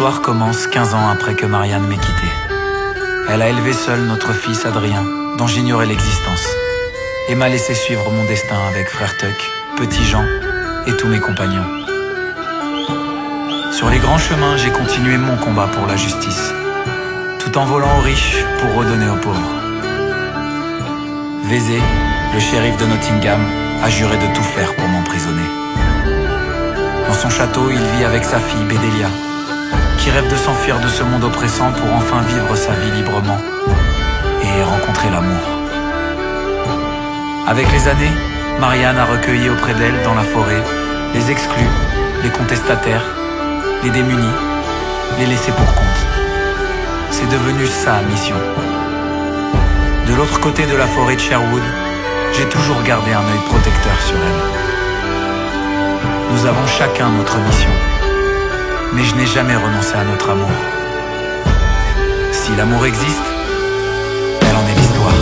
histoire commence 15 ans après que Marianne m'ait quitté. Elle a élevé seule notre fils Adrien, dont j'ignorais l'existence, et m'a laissé suivre mon destin avec frère Tuck, petit Jean et tous mes compagnons. Sur les grands chemins, j'ai continué mon combat pour la justice, tout en volant aux riches pour redonner aux pauvres. Vézé, le shérif de Nottingham, a juré de tout faire pour m'emprisonner. Dans son château, il vit avec sa fille Bédélia, qui rêve de s'enfuir de ce monde oppressant pour enfin vivre sa vie librement et rencontrer l'amour. Avec les années, Marianne a recueilli auprès d'elle, dans la forêt, les exclus, les contestataires, les démunis, les laissés pour compte. C'est devenu sa mission. De l'autre côté de la forêt de Sherwood, j'ai toujours gardé un œil protecteur sur elle. Nous avons chacun notre mission, mais je n'ai jamais renoncé à notre amour. Si l'amour existe, elle en est l'histoire.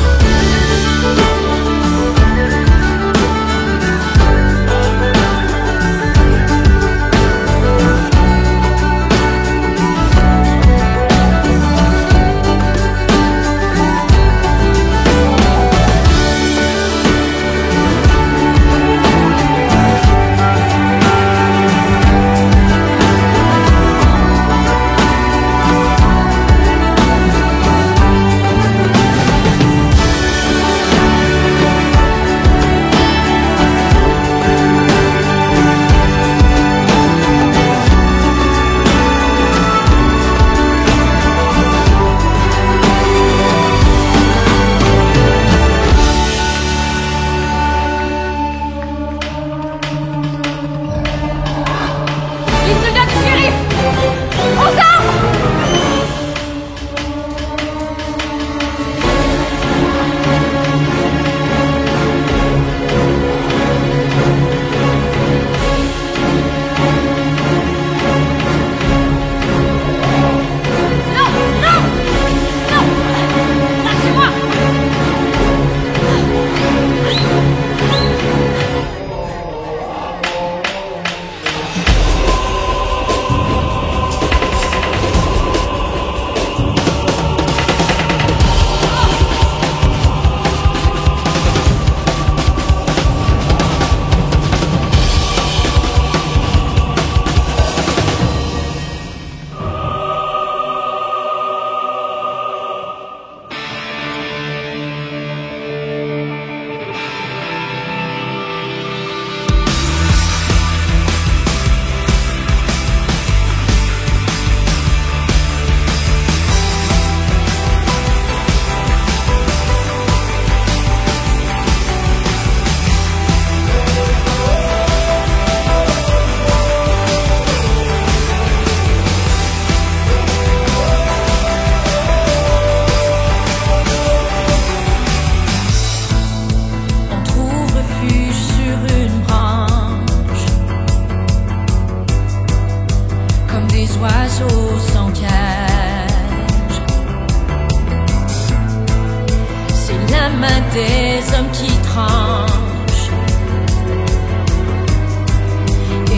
Des hommes qui tranchent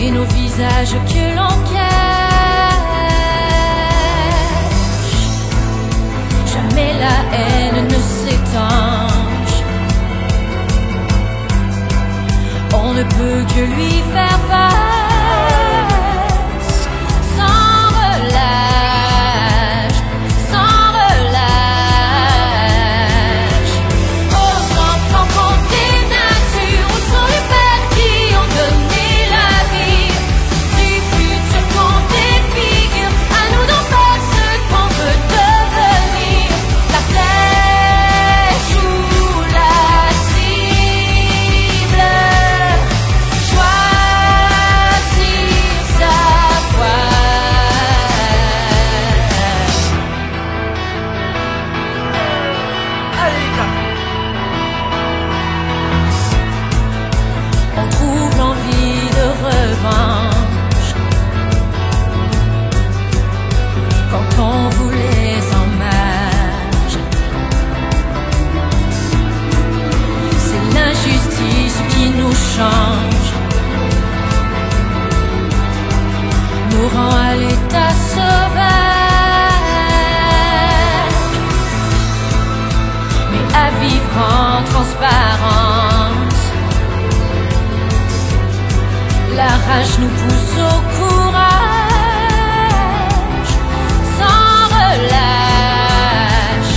et nos visages que l'on cache. Jamais la haine ne s'étanche. On ne peut que lui faire face sans relâche, sans relâche. Aux enfants qu'on des natures, où sont les pères qui ont donné la vie, du futur qu'on défigure, à nous d'en faire ce qu'on veut devenir. La flèche ou la cible, choisir. transparente. La rage nous pousse au courage, sans relâche,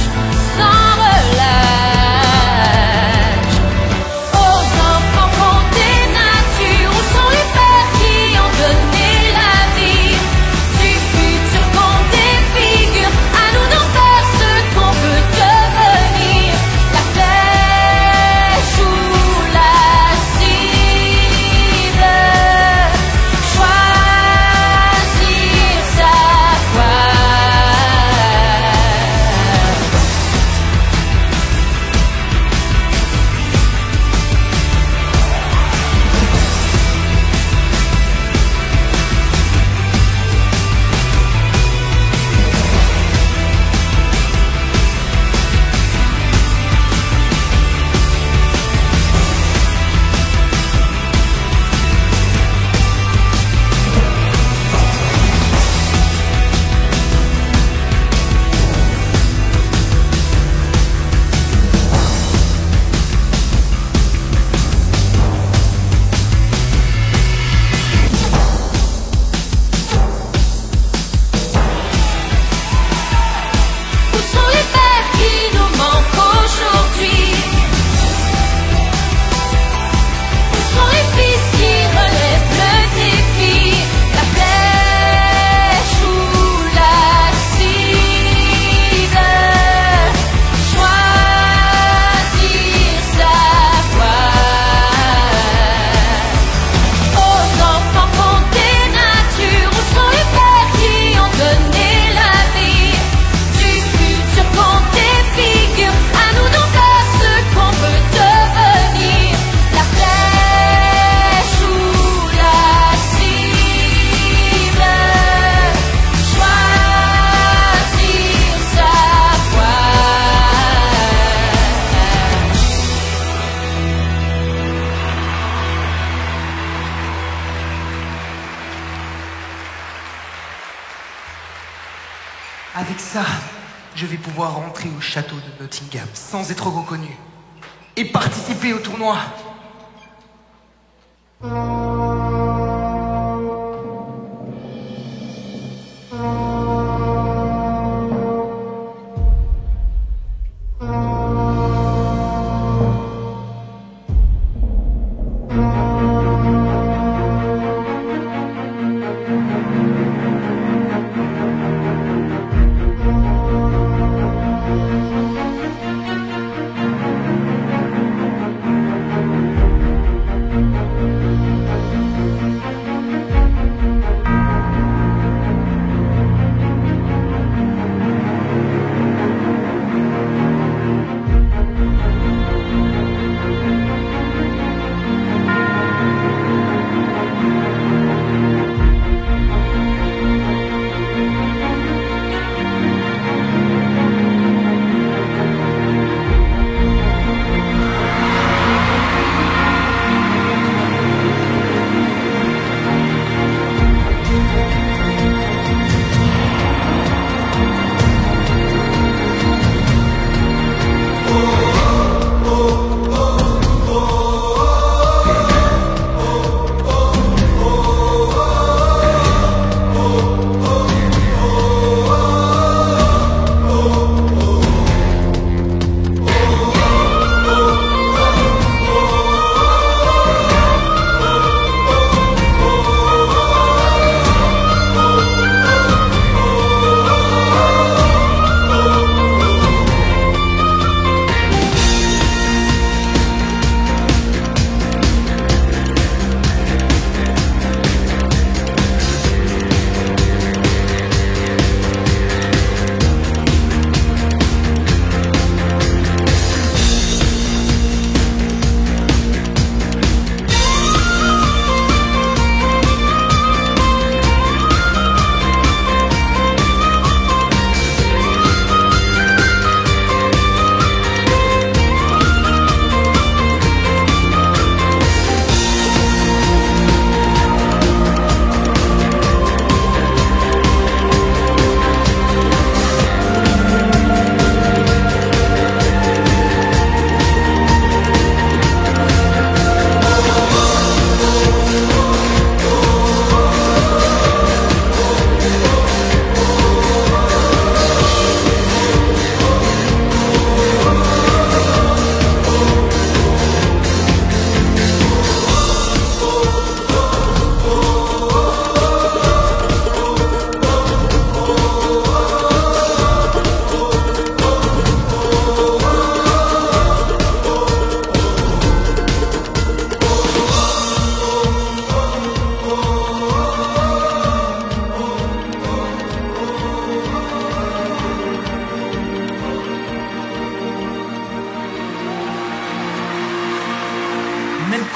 sans relâche. Aux enfants qu'on des natures, où sont les pères qui ont donné la vie? Du futur qu'on défigure, à nous d'en faire ce qu'on veut devenir. La flèche ou la cible, choisir sa voie. Où sont les pères qui nous manquent aujourd'hui? Où sont les fils qui relèvent le défi? La flèche ou la cible, choisir sa voie. Aux enfants qu'on des natures, où sont les pères qui ont donné la vie? Du futur qu'on défigure, à nous d'en faire ce qu'on veut devenir. La flèche ou la cible, choisir sa voie. Avec ça, je vais pouvoir rentrer au château de Nottingham sans être reconnu et participer au tournoi.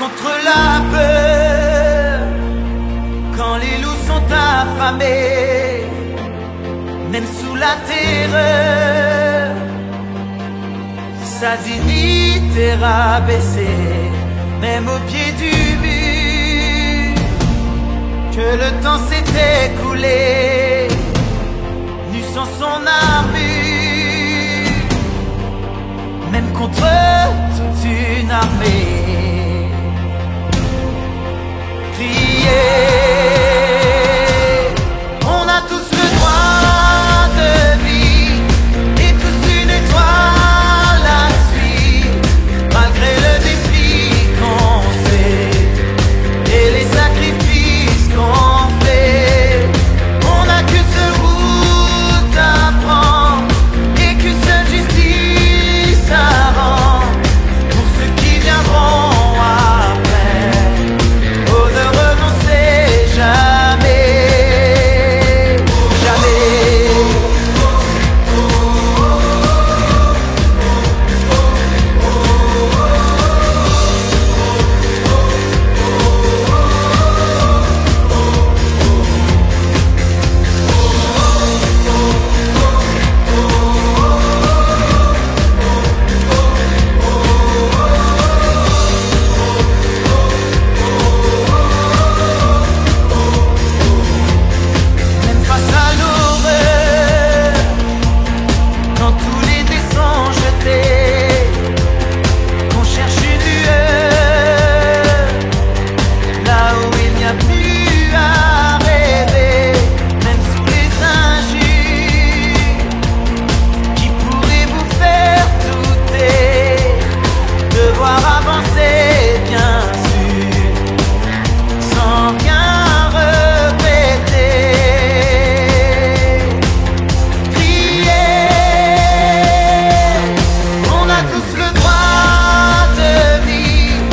contre la peur, quand les loups sont affamés, même sous la terreur, sa dignité rabaissée, même au pied du mur, que le temps s'est écoulé, nu sans son armure, même contre toute une armée. Crier, on a tous le droit de vie, et tous une étoile à suivre, malgré le défi qu'on sait, et les sacrifices qu'on fait. On n'a qu'une seule route à prendre, et qu'une seule justice à rendre, pour ceux qui viendront après. Oh, ne renoncez jamais, jamais. Même face à l'horreur, quand tous les dés sont jetés, qu'on cherche une lueur, là où il n'y a plus à rêver, même sous les injures qui pourraient vous faire douter, devoir avancer bien sûr, sans rien regretter. Crier, on a tous le droit de vivre,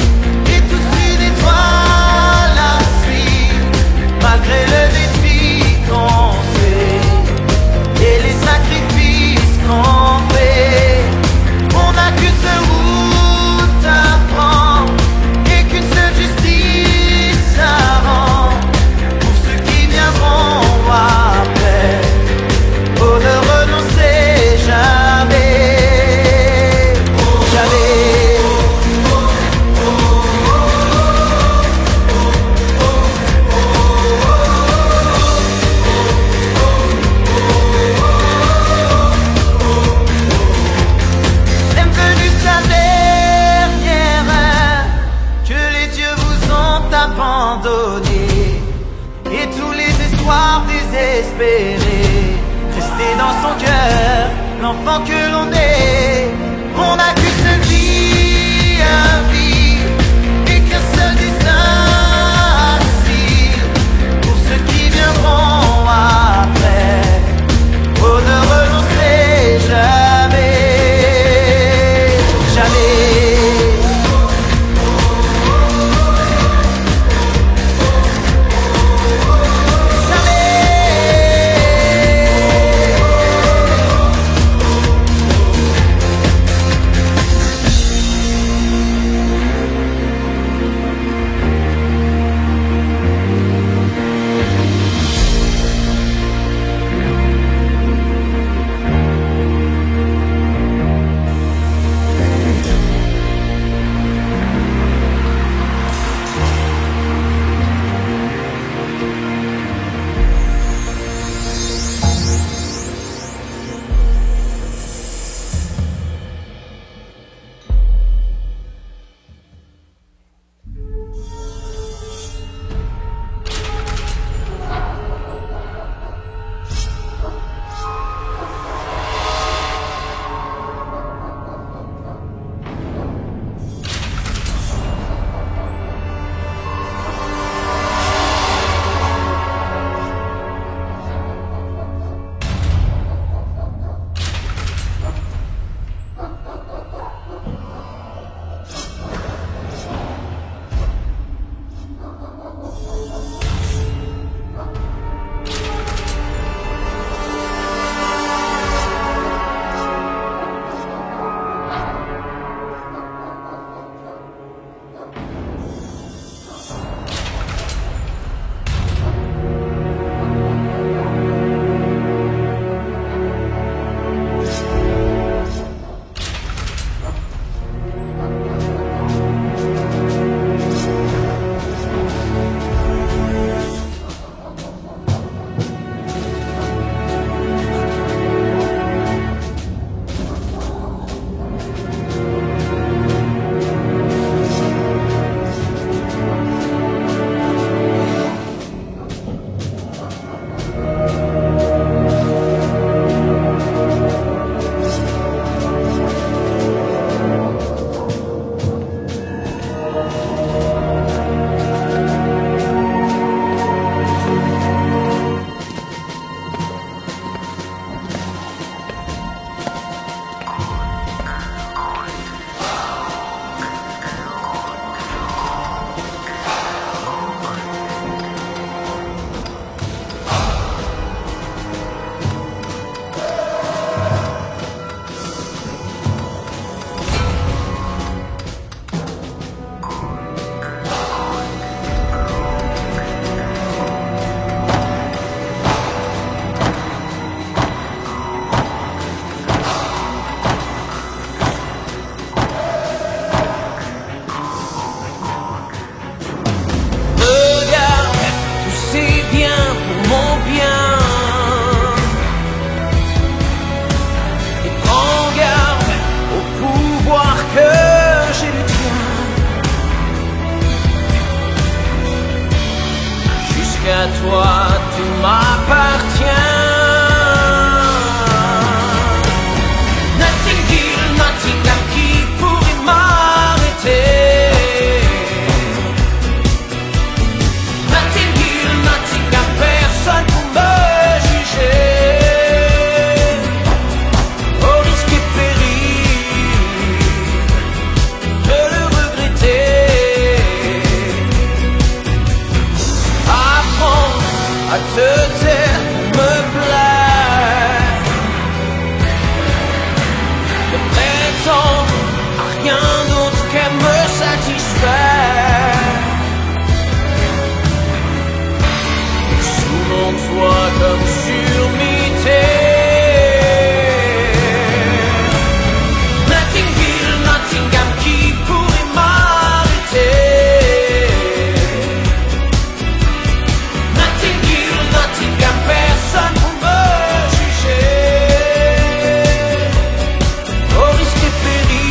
et tous une étoile à suivre, malgré le défi qu'on sait, et les sacrifices qu'on fait. On n'a qu'une seule route à prendre, et qu'une seule justice à rendre, pour ceux qui viendront après. Oh, ne renoncez jamais, jamais. Même venue sa dernière heure, que les dieux vous ont abandonné, et tous les espoirs désespérés, rester dans son cœur, l'enfant que l'on est. On n'a qu'une seule vie à vivre, et qu'un seul destin à suivre, pour ceux qui viendront après. Oh, ne renoncez jamais, jamais. Jamais. rien d'autre qu'à me satisfaire. Sous mon toit comme sur mes terres. Notting Hill, Nottingham, qui pourrait m'arrêter? Notting Hill, Nottingham, personne pour me juger. Au risque et péril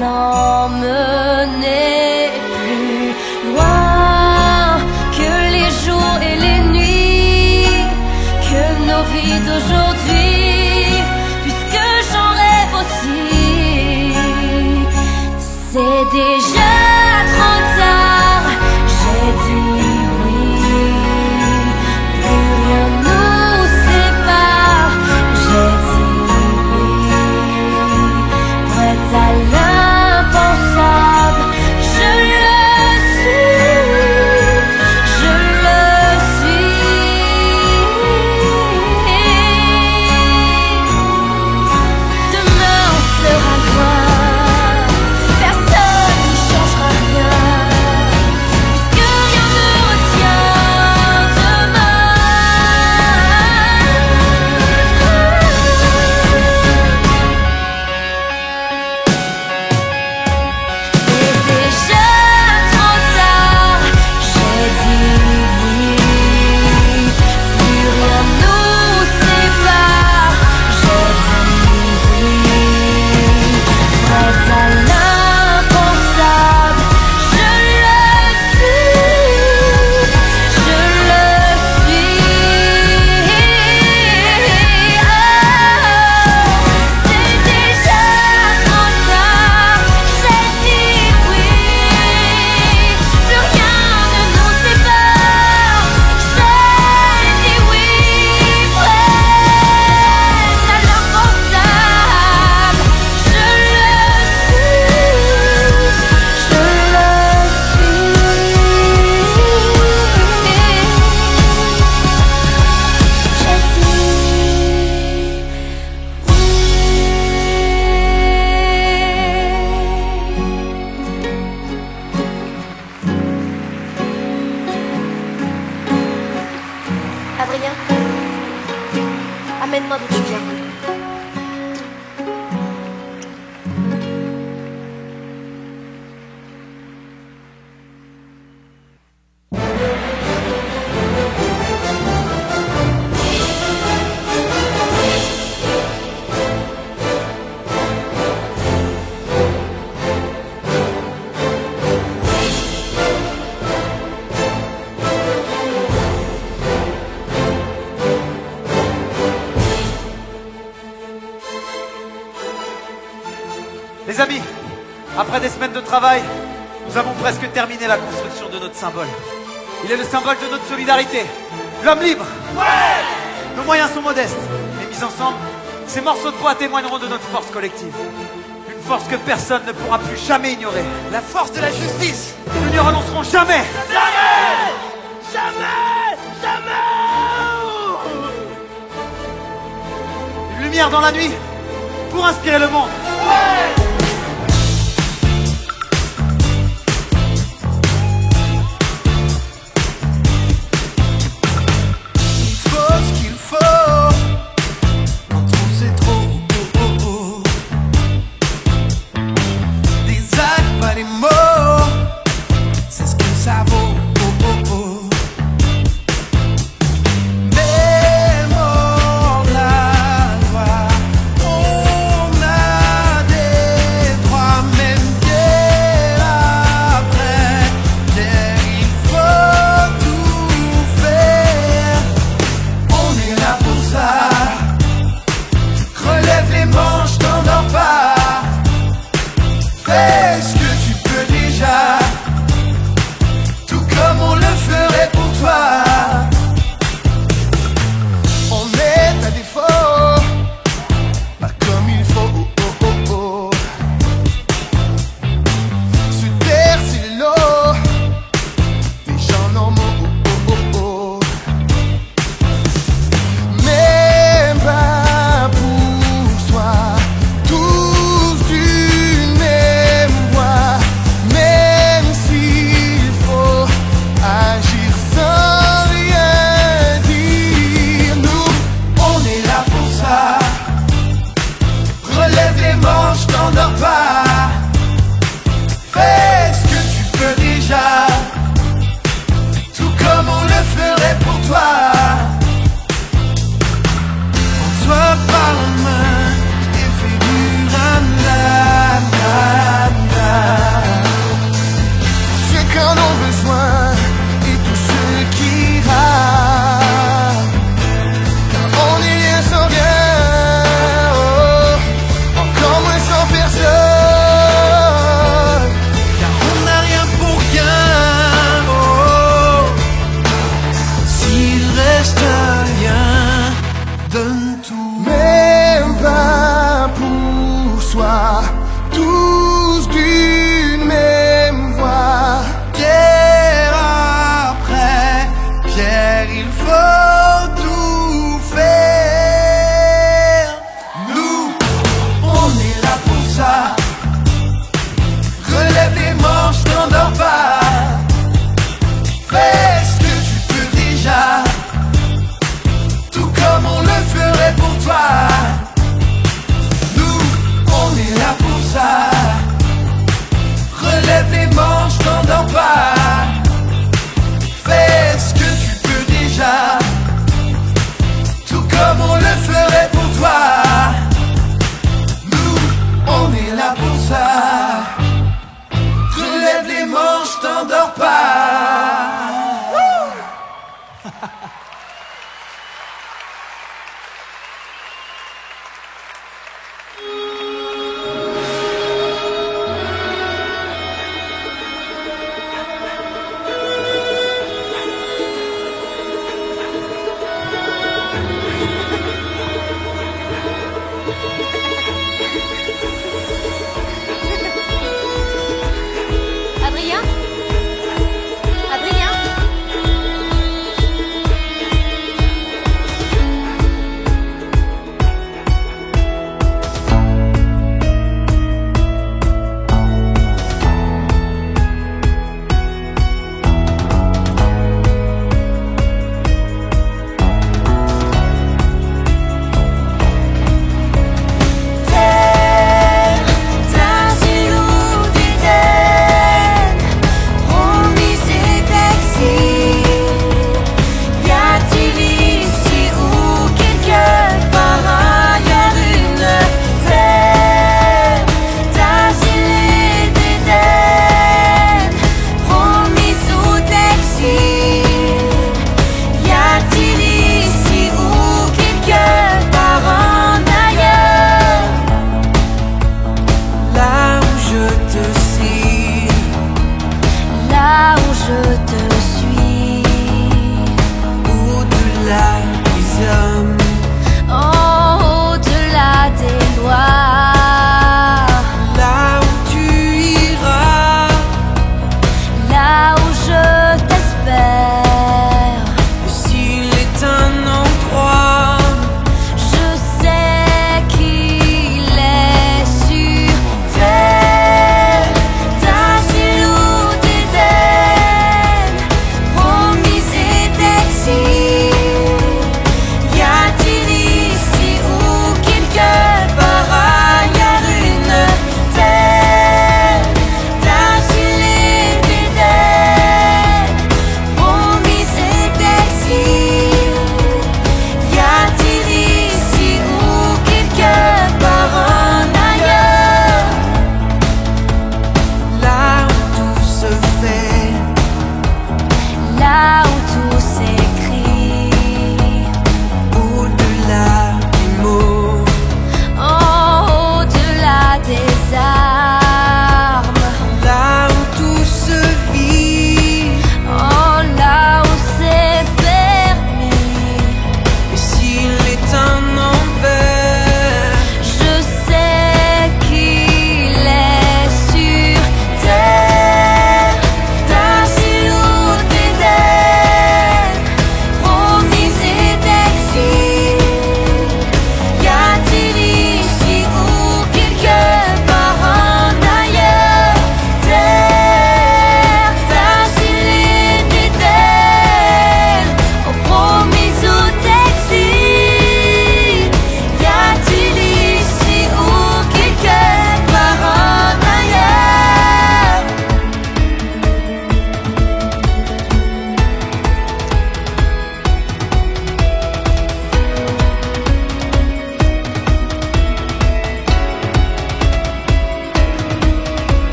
l'emmener plus loin que les jours et les nuits, que nos vies d'aujourd'hui, puisque j'en rêve aussi. C'est déjà trop tard, j'ai dit oui. Plus rien nous sépare, j'ai dit oui. Prête à l'impensable, je le suis, je le suis. Demain on sera loin, personne n'y changera rien, puisque rien ne retient demain. C'est déjà trop tard, j'ai dit oui. Plus rien nous sépare, j'ai dit oui. Prête à l'impensable, je le suis, je le suis. C'est déjà trop tard, j'ai dit oui. Plus rien ne nous sépare, j'ai dit oui. Prête à l'impensable, je le suis, je le Adrien, amène-moi d'où tu viens. Les amis, après des semaines de travail, nous avons presque terminé la construction de notre symbole. Il est le symbole de notre solidarité. L'homme libre. Ouais. Nos moyens sont modestes, mais mis ensemble, ces morceaux de bois témoigneront de notre force collective. Une force que personne ne pourra plus jamais ignorer. La force de la justice. Et nous n'y renoncerons jamais. Jamais. Jamais. Jamais. Une lumière dans la nuit pour inspirer le monde. Ouais. Prends-toi par la main et fais du ramenada. est là pour ça. Relève les manches, t'endors pas. Fais ce que tu peux déjà, tout comme on le ferait pour toi. Nous, on est là pour ça. Relève les manches, t'endors pas.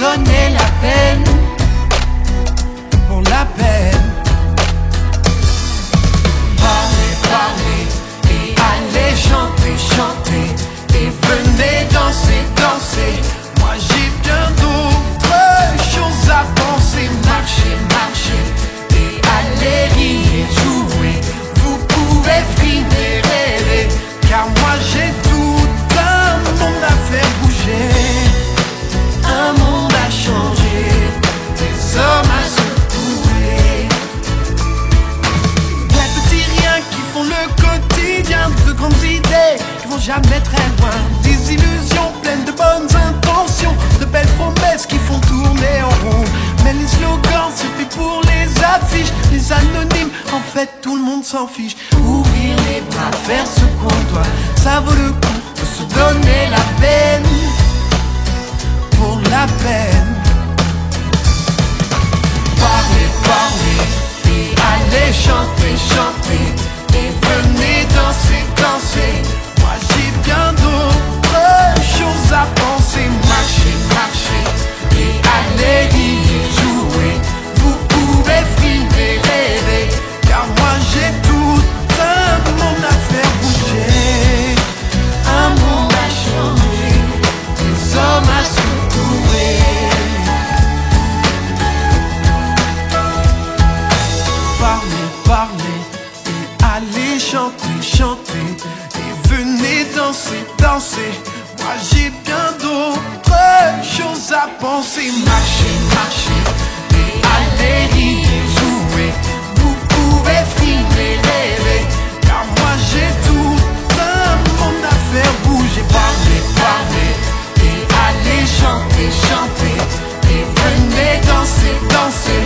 donner la peine, pour la peine. Parlez, parlez, et allez chanter, chanter, et venez danser, danser. Moi j'ai bien d'autres choses à penser. Marcher, marcher, et allez rire, jouer. Vous pouvez frimer, rêver, car moi j'ai tout un monde à faire bouger. Un monde à changer, des hommes à secouer. Des petits riens qui font le quotidien, de grandes idées qui vont jamais très loin. Des illusions pleines de bonnes intentions, de belles promesses qui font tourner en rond. Mais les slogans c'est fait pour les affiches, les anonymes, en fait tout le monde s'en fiche. Ouvrir les bras, faire ce qu'on doit, ça vaut le coup de se donner la peine, pour la peine. Parlez, parlez, et allez chanter, chanter, et venez danser, danser. Moi j'ai bien d'autres choses à penser. Marcher, marcher, et allez rire, jouer. Vous pouvez frimer, rêver, car moi j'ai tout un monde à faire bouger. Un monde à changer, des hommes à secouer. Parlez, parlez, et allez chanter, chanter, et venez danser, danser. Moi j'ai bien d'autres choses à penser. Marcher, marcher, et allez rire, jouer. Vous pouvez frimer, rêver, car moi j'ai tout un monde à faire bouger. Parlez, parlez, et allez chanter, chanter, et venez danser, danser.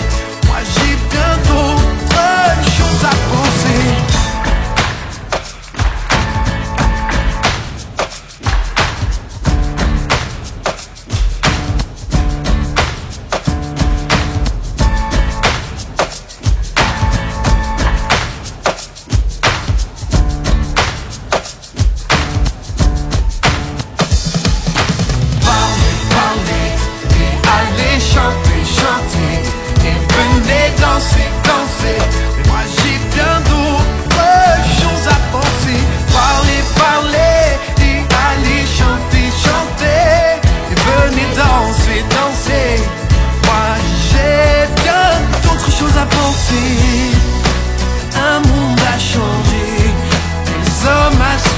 Moi j'ai bien d'autres choses à penser. Parlez, parlez, et allez chanter, chanter, et venez danser, danser. Mais moi j'ai bien d'autres choses à penser. Parlez, parlez, et allez chanter, chanter, et venez danser, danser. Moi j'ai bien d'autres choses à penser. Un monde à changer, des hommes à secouer.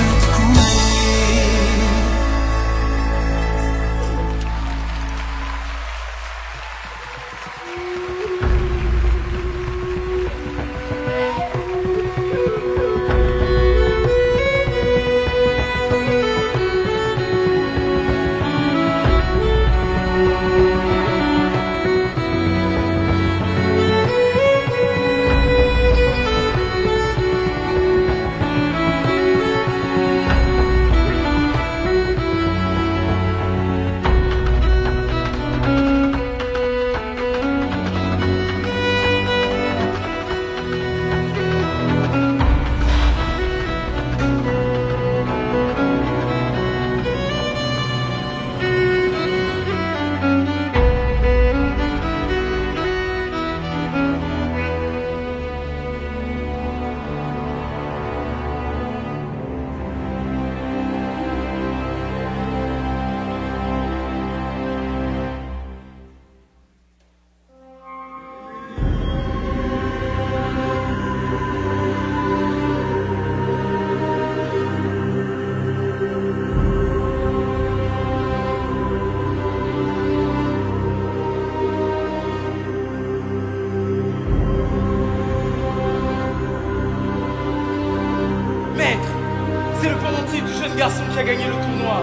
C'est le pendentif du jeune garçon qui a gagné le tournoi.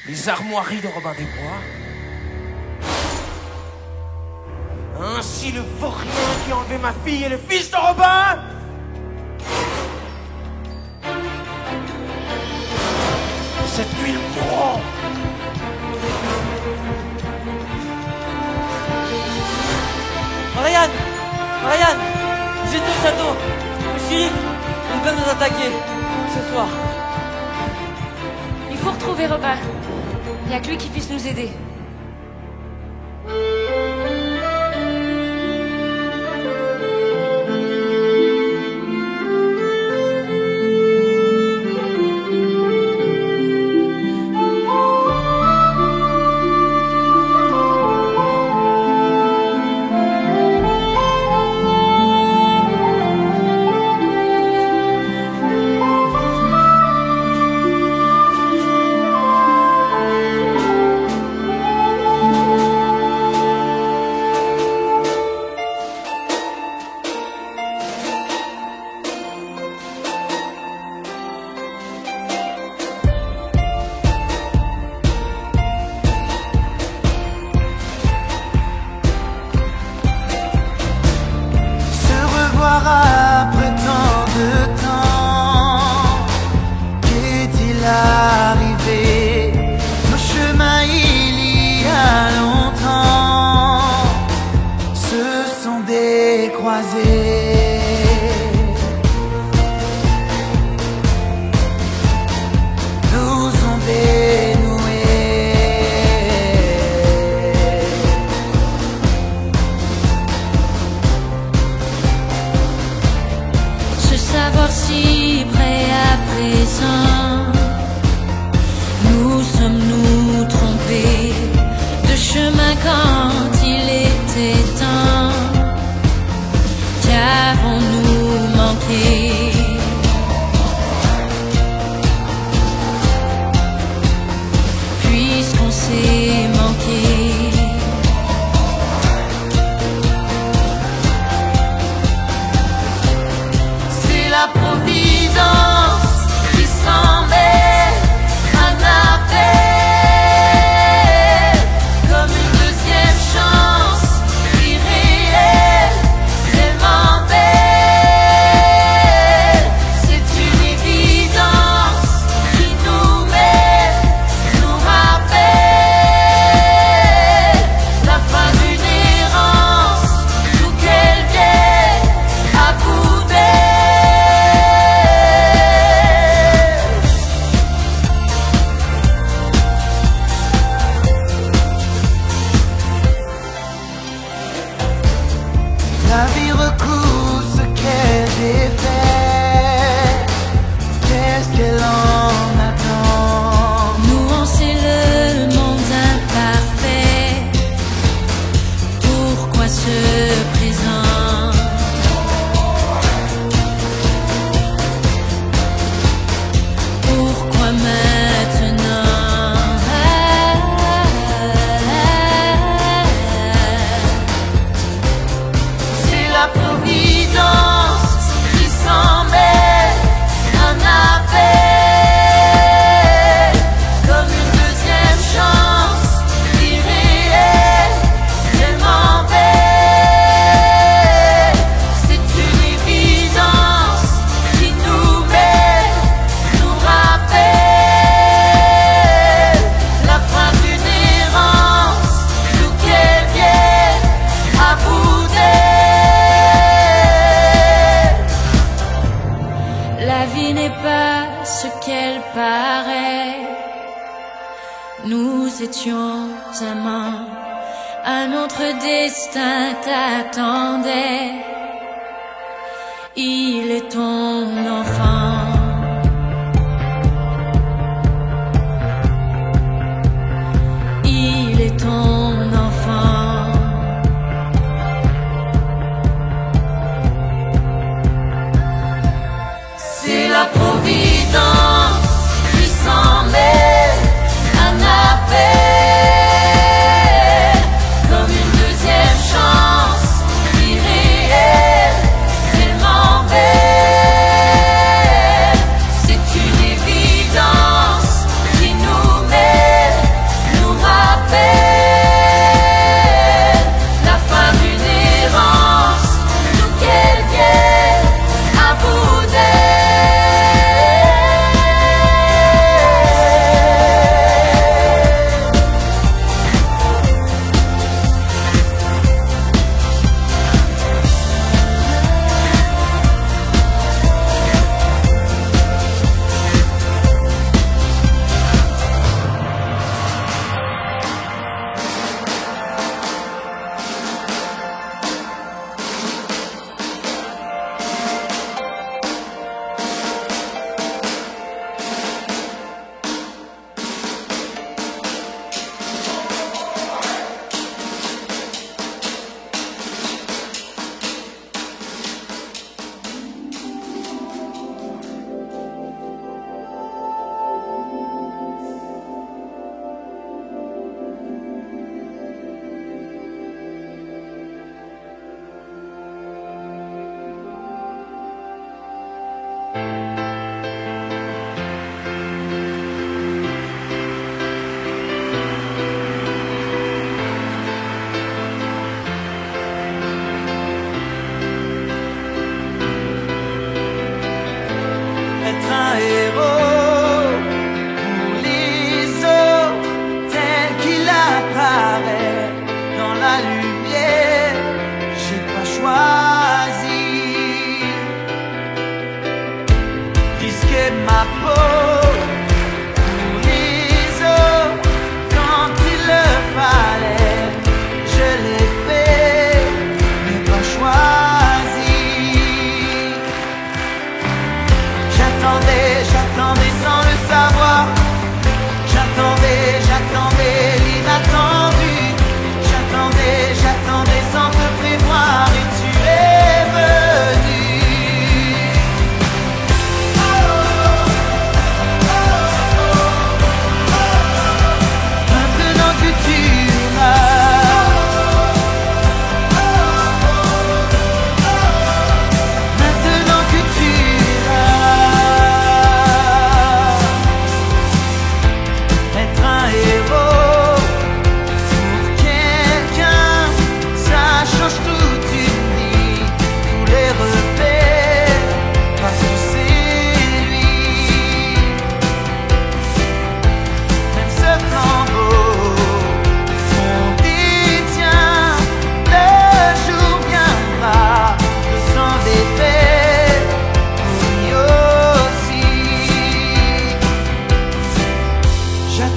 Les armoiries de Robin des Bois. Ainsi le vaurien qui a enlevé ma fille et le fils de Robin. Cette nuit, nous mourrons. Marianne, j'ai ton château. Philippe, on peut nous attaquer ce soir. Il faut retrouver Robin. Il n'y a que lui qui puisse nous aider. Après tant de temps, qu'est-il arrivé? Nos chemins il y a longtemps se sont décroisés. Nous ont dénoués. Savoir si près à présent nous sommes-nous trompés de chemin quand il était temps? Qu'avons-nous manqué? Puisqu'on s'est manqué. La providence qui s'en met un appel, comme une deuxième chance irréelle, tellement belle. C'est une évidence qui nous met, nous rappelle la fin d'une errance, d'où qu'elle vienne à bout d'elle. La vie recoue ce qu'elle défait. Qu'est-ce qu'elle en attend? Nous on sait le monde imparfait. Pourquoi ce présent? Pourquoi maintenant? C'est la providence qui s'en met un appel, comme une deuxième chance irréelle, tellement belle. C'est une évidence qui nous met, nous rappelle la fin d'une errance, d'où qu'elle vienne à bout d'elle. La vie n'est pas ce qu'elle paraît. Nous étions amants, un autre destin t'attendait. Il est ton enfant. Il est ton enfant. C'est la providence qui s'en met un appel, comme une deuxième chance irréelle, tellement belle.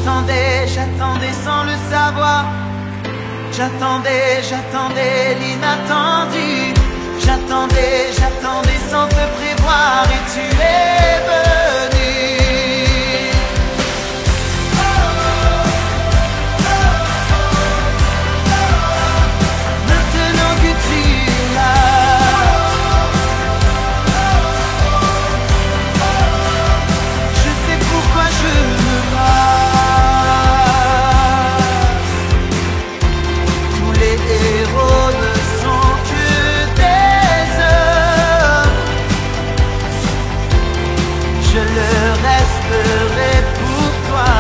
J'attendais sans le savoir. J'attendais l'inattendu. J'attendais sans te prévoir et tu es venu. Maintenant que tu es là, je sais pourquoi je me bats. Tous les héros ne sont que des hommes. Je le resterai pour toi.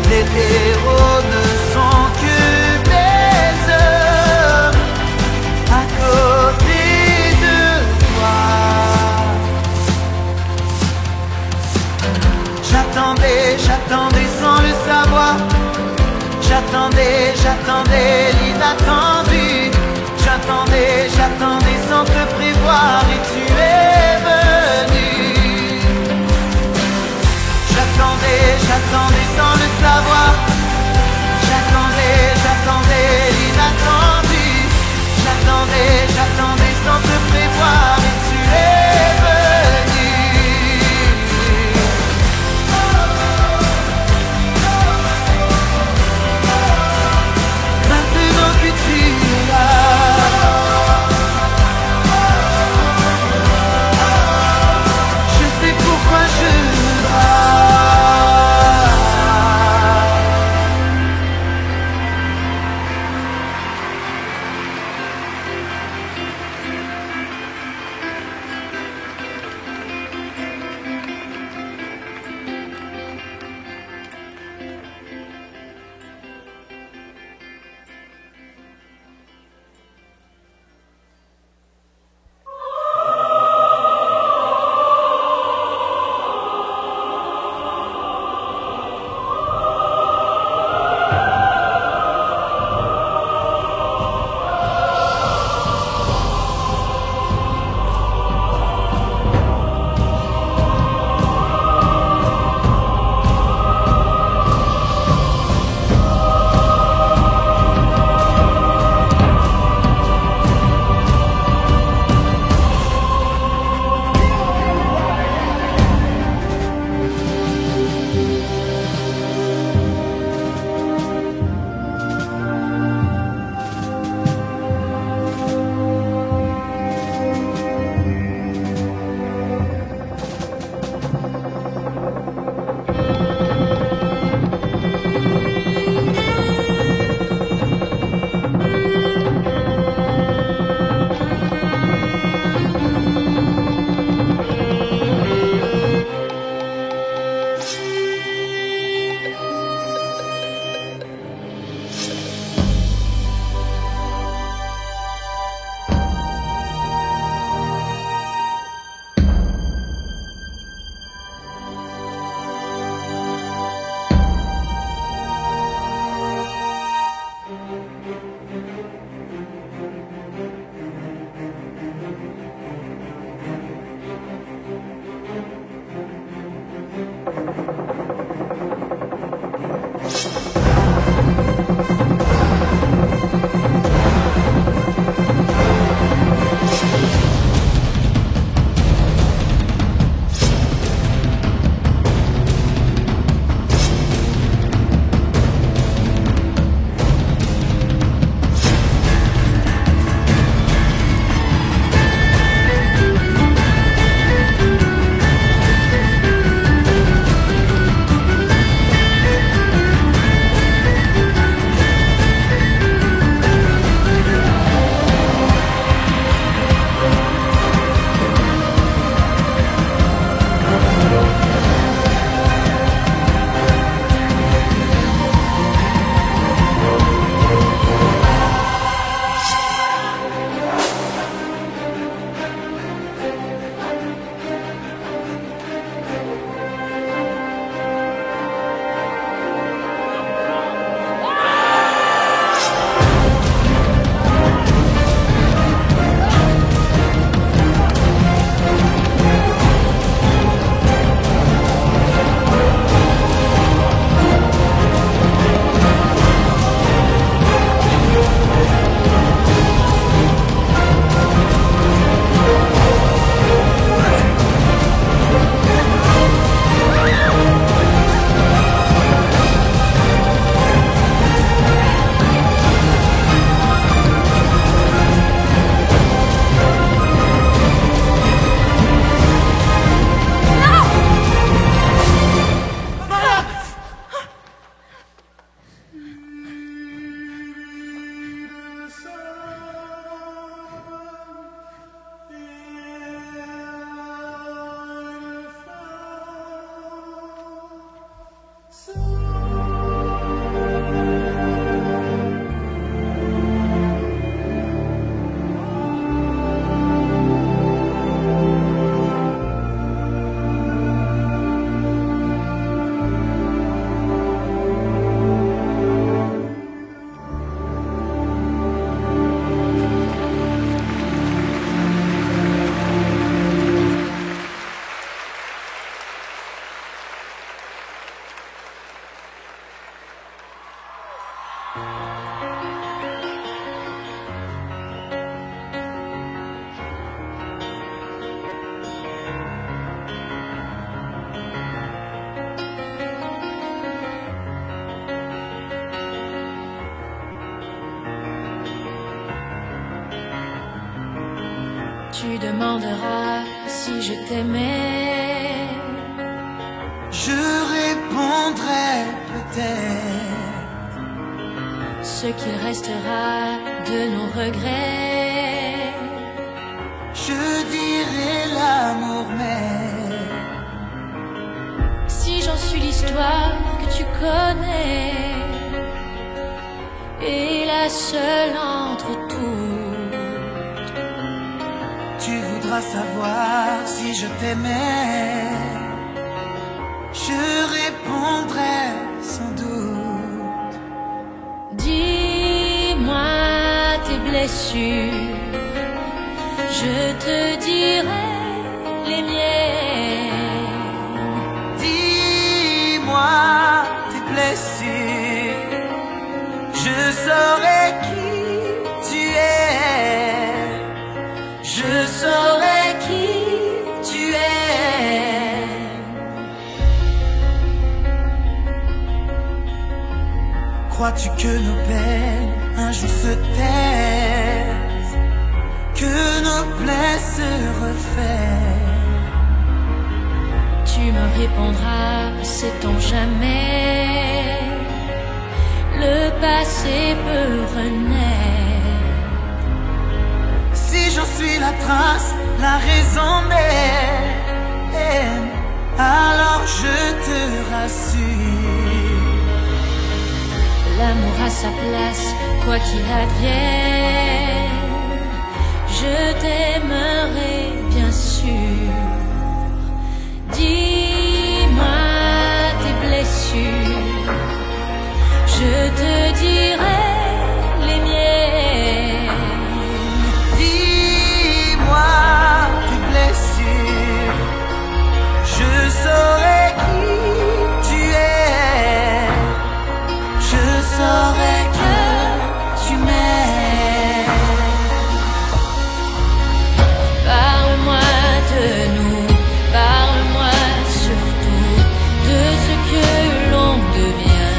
Les héros ne sont que des hommes à côté de toi. J'attendais sans le savoir. J'attendais l'inattendu. J'attendais sans te prévoir et tu es venu. J'attendais sans le savoir. J'attendais l'inattendu. J'attendais sans te prévoir et tu es venu. Maintenant que tu es là, demanderas si je t'aimais. Je répondrai peut-être Ce qu'il restera de nos regrets. Je dirai l'amour, mais Si j'en suis l'histoire que tu connais, et la seule entre toutes, tu voudras savoir si je t'aimais. Je répondrai sans doute. Dis-moi tes blessures, je te dirai les miennes. Dis-moi tes blessures, je saurai qui tu es. Je saurai qui tu es. Crois-tu que nos peines un jour se taisent, que nos plaies se refaient? Tu me répondras, sait-on jamais, le passé peut renaître. Si j'en suis la trace, la raison même, alors je te rassure. L'amour a sa place, quoi qu'il advienne. Je t'aimerai bien sûr. Dis-moi tes blessures, je te dirai les miennes. Dis-moi tes blessures, je saurai qui tu es. Je saurai que tu m'aimes. Parle-moi de nous, parle-moi surtout de ce que l'on devient.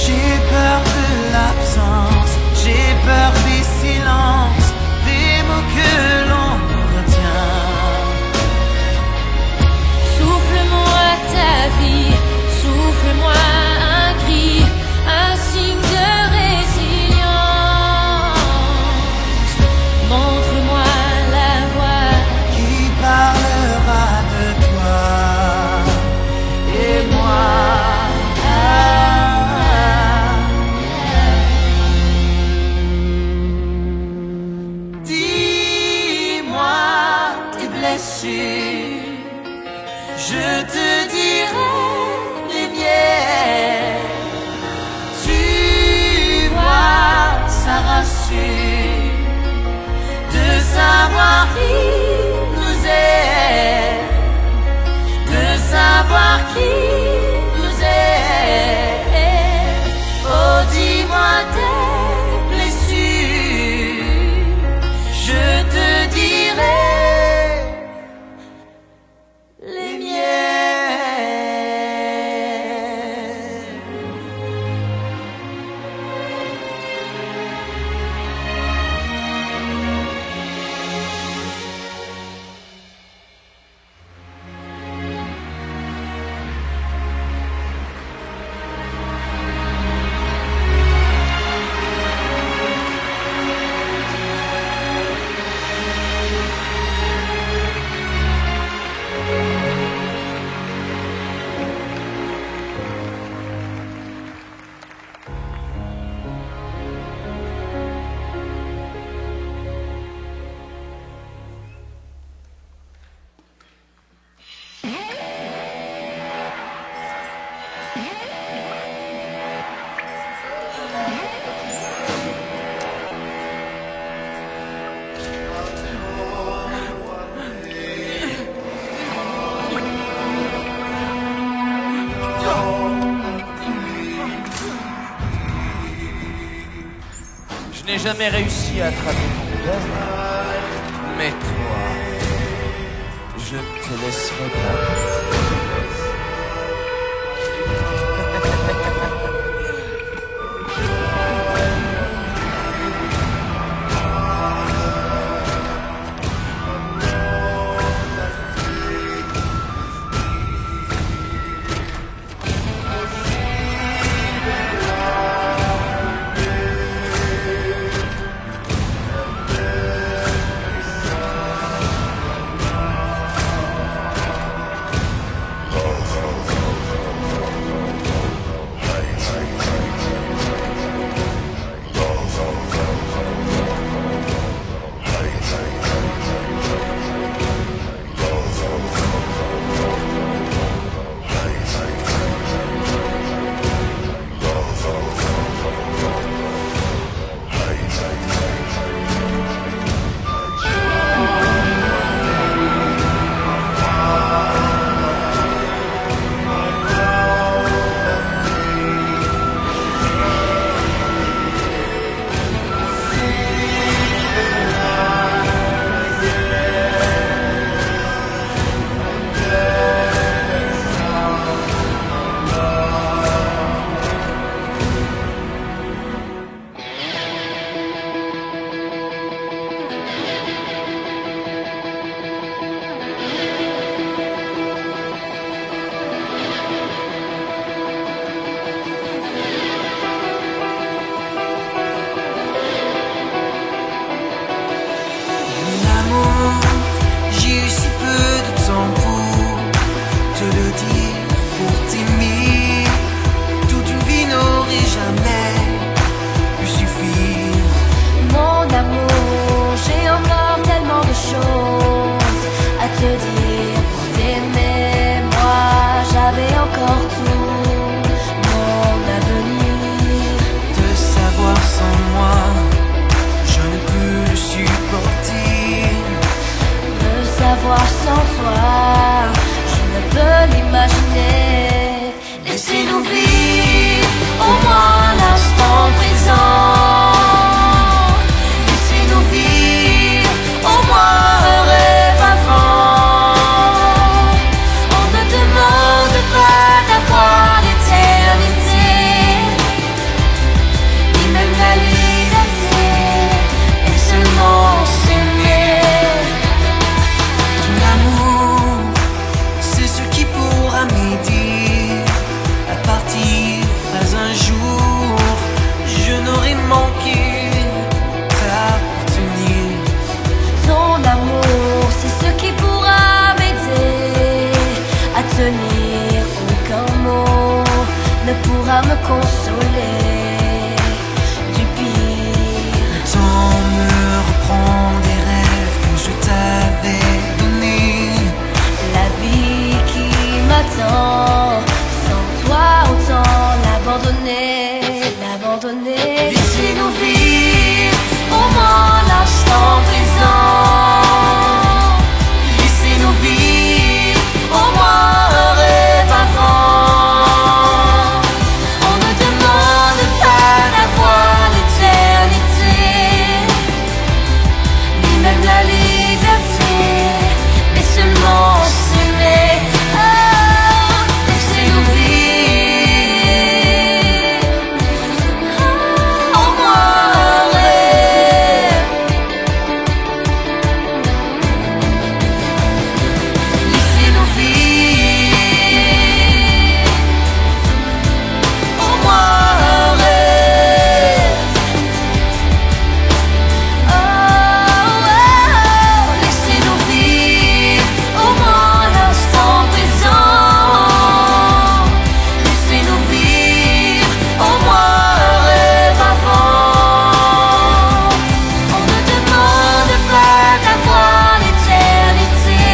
J'ai peur de l'absence, j'ai peur des silences, des mots que l'on retient. Souffle-moi ta vie, souffle-moi un cri, un signe de résilience. Montre-moi la voie Qui parlera de toi et moi? Dis-moi tes blessures, je te dirai les miennes. Tu vois, ça rassure de savoir qui nous aime, de savoir qui nous aime. Oh, dis-moi tes blessures, je te dirai les miennes. Je n'ai jamais réussi à attraper ton père, mais toi, je ne te laisserai pas. te dire, pour t'aimer, moi j'avais encore tout mon avenir. De savoir sans moi, je ne peux le supporter. De savoir sans toi, je ne peux l'imaginer. Laissez-nous vivre au moins l'instant présent. Laissez-nous vivre au moins un rêve avant. On ne demande pas d'avoir l'éternité, ni même la liberté, et seulement s'aimer. Ton amour, c'est ce qui pourra m'aider à partir. Pas un jour, je n'aurai manqué t'appartenir. Ton amour, c'est ce qui pourra m'aider à tenir. Aucun mot ne pourra me consoler du pire. Le temps me reprend des rêves que je t'avais donnés. La vie qui m'attend, sans toi autant l'abandonner, l'abandonner. Laissez-nous vivre au moins l'instant présent. Laissez-nous vivre au moins un rêve avant. On ne demande pas d'avoir l'éternité, ni même la liberté, mais seulement s'aimer. Oh, laissez-nous vivre au moins un rêve. Laissez-nous vivre au moins un rêve. Oh, laissez-nous vivre au moins l'instant présent. Laissez-nous vivre au moins un rêve avant. On ne demande pas d'avoir l'éternité,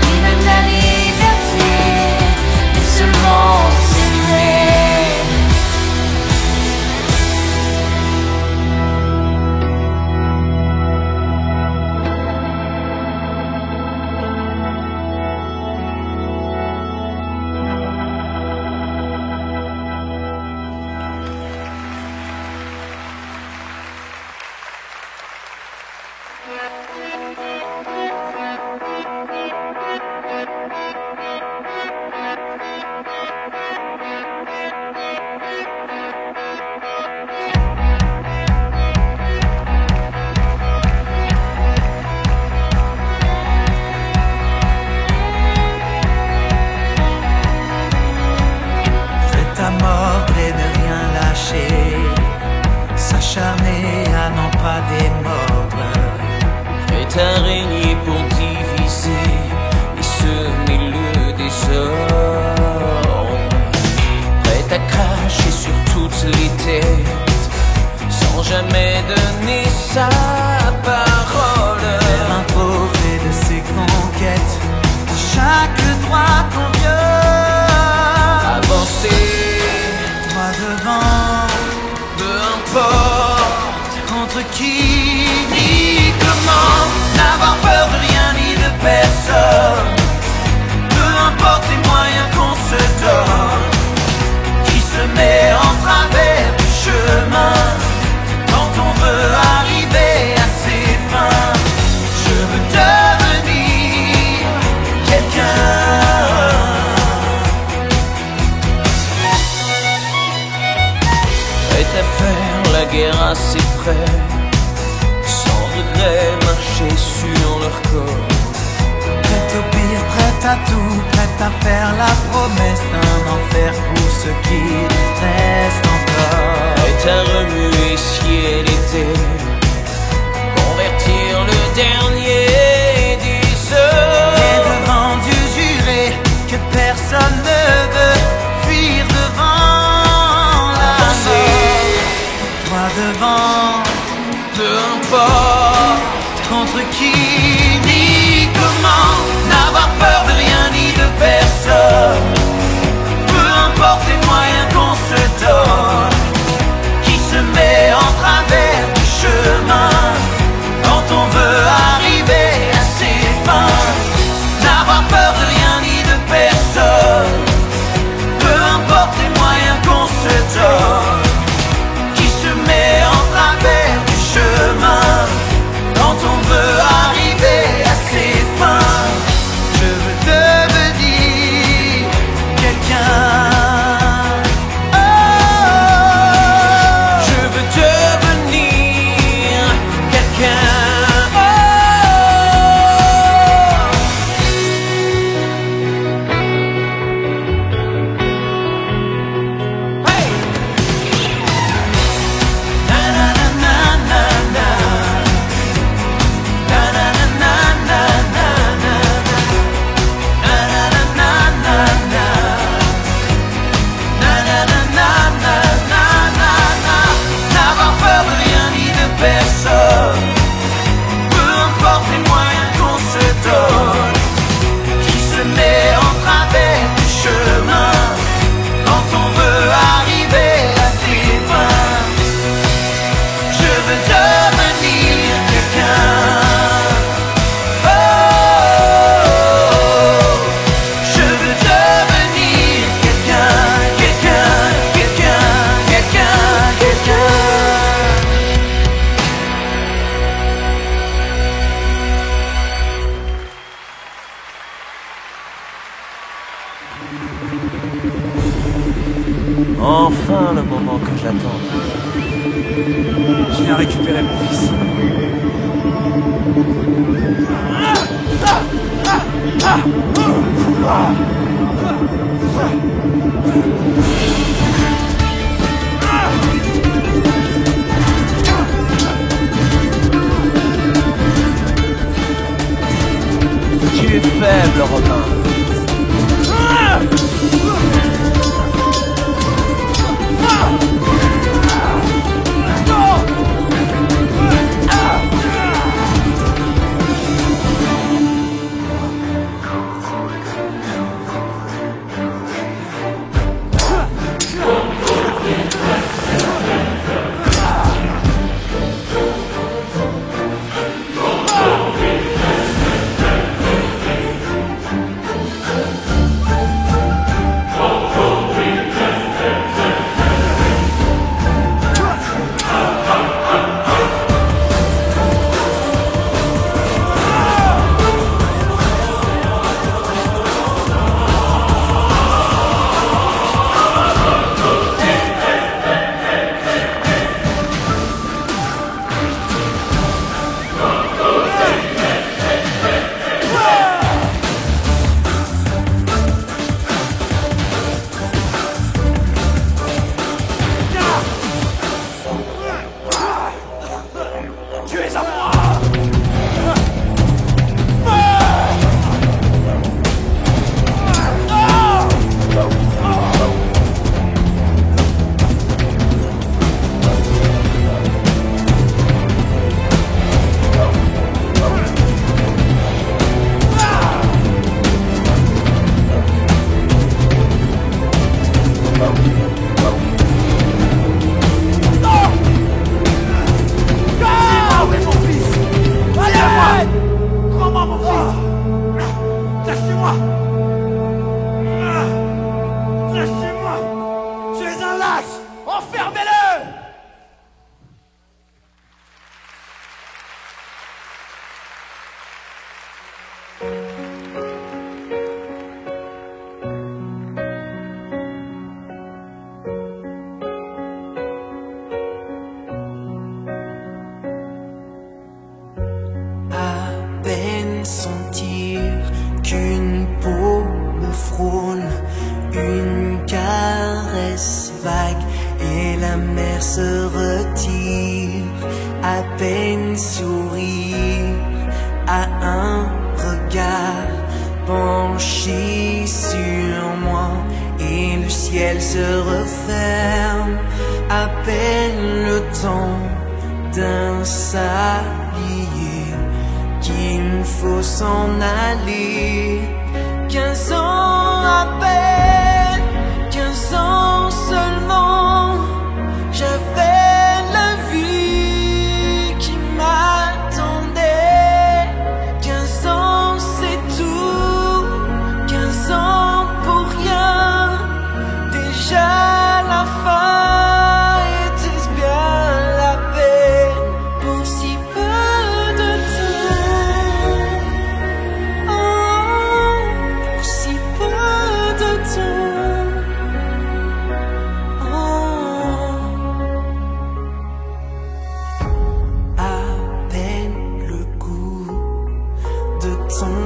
ni même la liberté, mais seulement s'aimer. Prête à mordre et ne rien lâcher, s'acharner à n'en pas démordre. Prêt à régner pour diviser et semer le désordre. Prêt à cracher sur toutes les têtes sans jamais donner sa parole. Faire un profet de ses conquêtes, à chaque droit qu'on viole. Avancer, Toi devant, peu importe. contre qui ni comment, n'avoir peur de rien ni de personne. Peu importe les moyens qu'on se donne, qui se met en travers du chemin quand on veut arriver à ses fins. Je veux devenir quelqu'un. Prêt à faire la guerre à ses frères, sans regret marcher sur leur corps. Prête au pire, prête à tout, prête à faire la promesse d'un enfer pour ceux qui restent encore. Prêt à remuer ciel et terre, convertir le dernier des hommes. Et devant Dieu juré que personne ne veut fuir devant la mort. Toi devant, Peu importe. contre qui ni enfin le moment que j'attends. Je viens récupérer mon fils. Tu es faible, Robin. Sentir qu'une peau me frôle, une caresse vague et la mer se retire, à peine sourire à un regard penché sur moi et le ciel se referme, à peine le temps d'un sablier qu'il faut s'en aller. 15 ans à peine, 15 ans seulement, j'avais la vie qui m'attendait. 15 ans c'est tout, 15 ans pour rien, déjà la fin, était-ce bien la peine pour si peu de temps? Oh, pour si peu de temps. Oh, à peine le goût de ton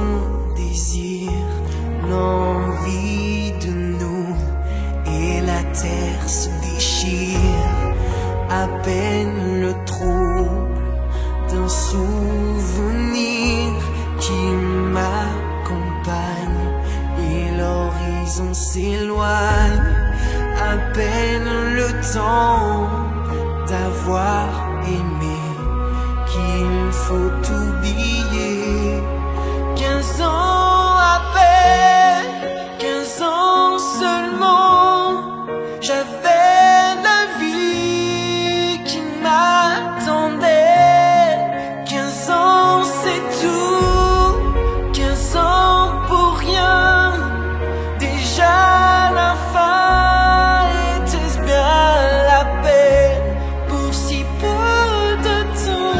désir, l'envie de nous et la terre se déchire, à peine le trouble d'un souvenir qui m'accompagne et l'horizon s'éloigne, à peine le temps d'avoir aimé qu'il faut oublier. 15 ans à peine, 15 ans seulement, j'avais la vie qui m'attendait. 15 ans c'est tout, 15 ans pour rien, déjà la fin, était-ce bien la peine pour si peu de temps?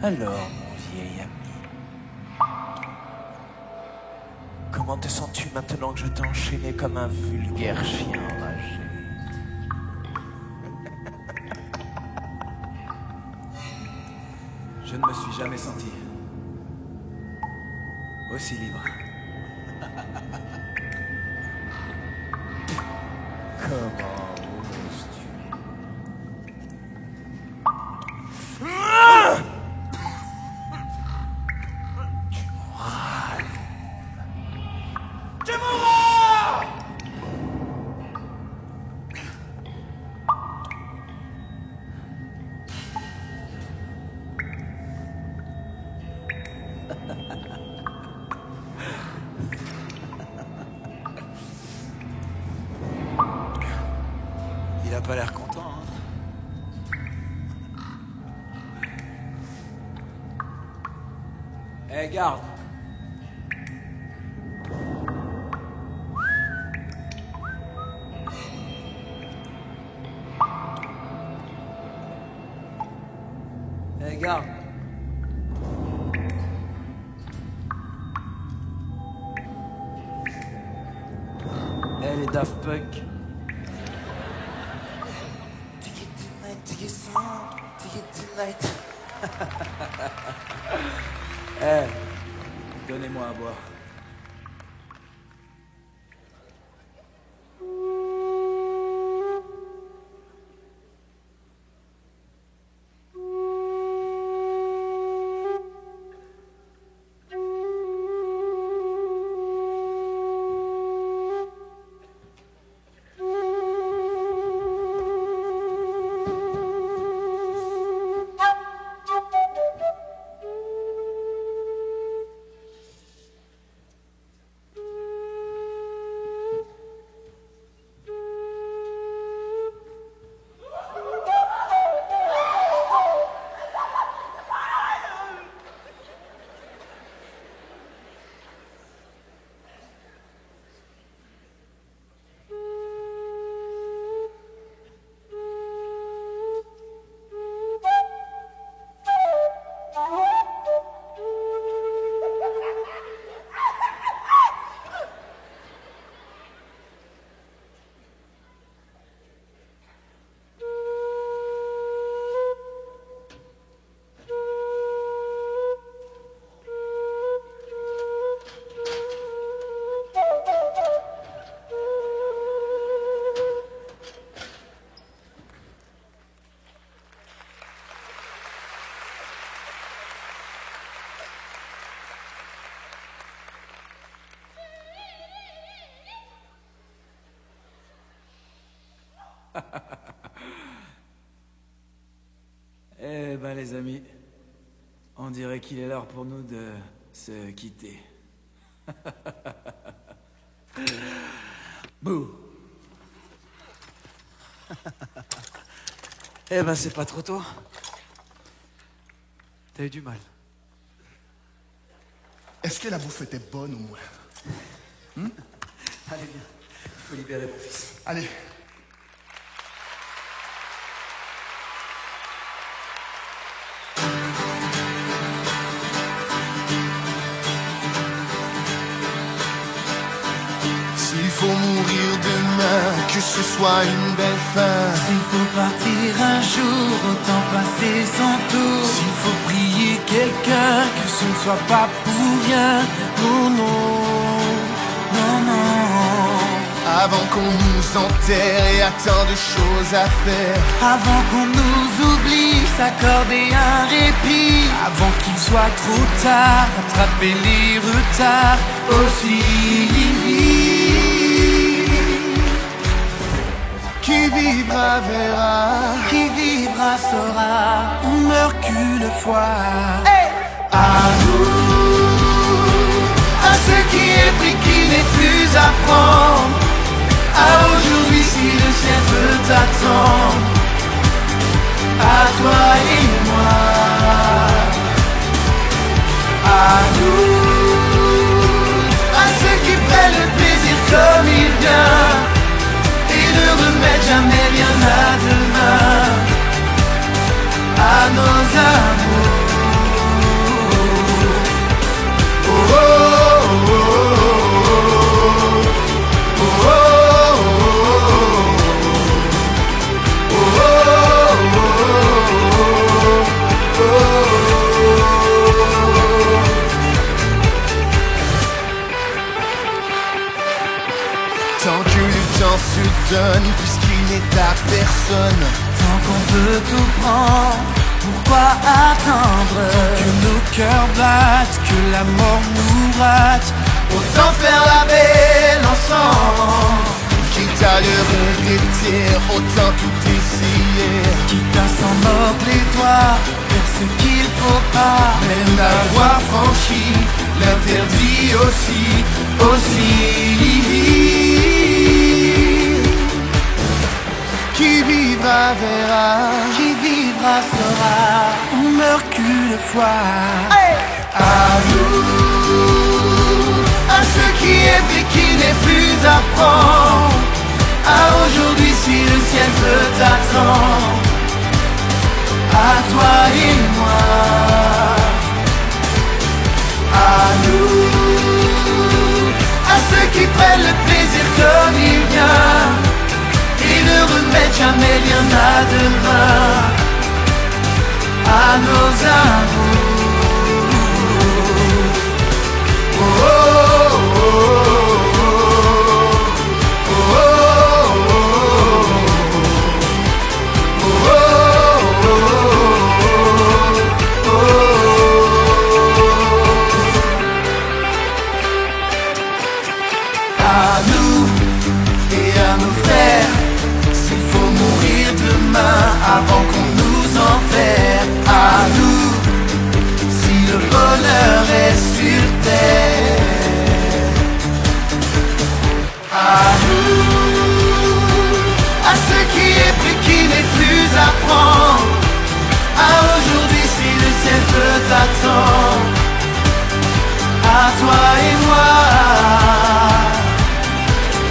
Alors, mon vieil ami, comment te sens-tu maintenant que je t'ai enchaîné comme un vulgaire chien enragé? Je ne me suis jamais senti aussi libre. Comment oses-tu? Tu mourras! Il a pas l'air content, hein. Eh, garde! Eh, garde! Eh, les Daft Punk! Eh, donnez-moi à boire. Eh ben les amis, on dirait qu'il est l'heure pour nous de se quitter. Bouh. Eh ben c'est pas trop tôt. T'as eu du mal. Est-ce que la bouffe était bonne au moins? Allez viens, il faut libérer mon fils. Allez. S'il faut mourir demain, que ce soit une belle fin. S'il faut partir un jour, autant passer son tour. S'il faut prier quelqu'un, que ce ne soit pas pour rien. Non, non, non, non. Avant qu'on nous enterre et à tant de choses à faire. Avant qu'on nous oublie, s'accorder un répit. Avant qu'il soit trop tard, attraper les retards aussi. Qui vivra verra, Qui vivra saura, on meurt qu'une fois. à nous, à ce qui est pris, qui n'est plus à prendre. À aujourd'hui si le ciel peut t'attendre. À toi et moi, à nous, à ceux qui prennent le plaisir comme il vient et ne remettent jamais rien à demain. À nos amours, donne puisqu'il n'est à personne. Tant qu'on peut tout prendre, pourquoi attendre? Tant que nos cœurs battent, que la mort nous rate, Autant faire la belle ensemble. quitte à le regretter, autant tout essayer. Quitte à s'en mordre les doigts, faire ce qu'il faut pas. Même avoir franchi l'interdit aussi. Qui vivra verra, Qui vivra saura. on meurt qu'une fois. À nous, à ce qui est et qui n'est plus à prendre. À aujourd'hui si le ciel peut t'attendre. À toi et moi. À nous, à ceux qui prennent le plaisir comme il vient et ne remettent jamais rien à demain. À nos amours. Oh, oh, oh, oh, oh, oh, oh. À nous et à nos frères, s'il faut mourir demain avant qu'on nous enterre. À nous, si le bonheur est sur terre. À nous, à ceux qui est pris, qui n'est plus à prendre. À aujourd'hui si le ciel peut t'attendre. À toi et moi.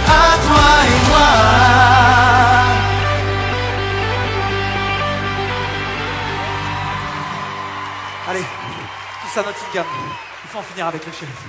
À toi et moi. Allez, tout ça Nottingham. Il faut en finir avec le shérif.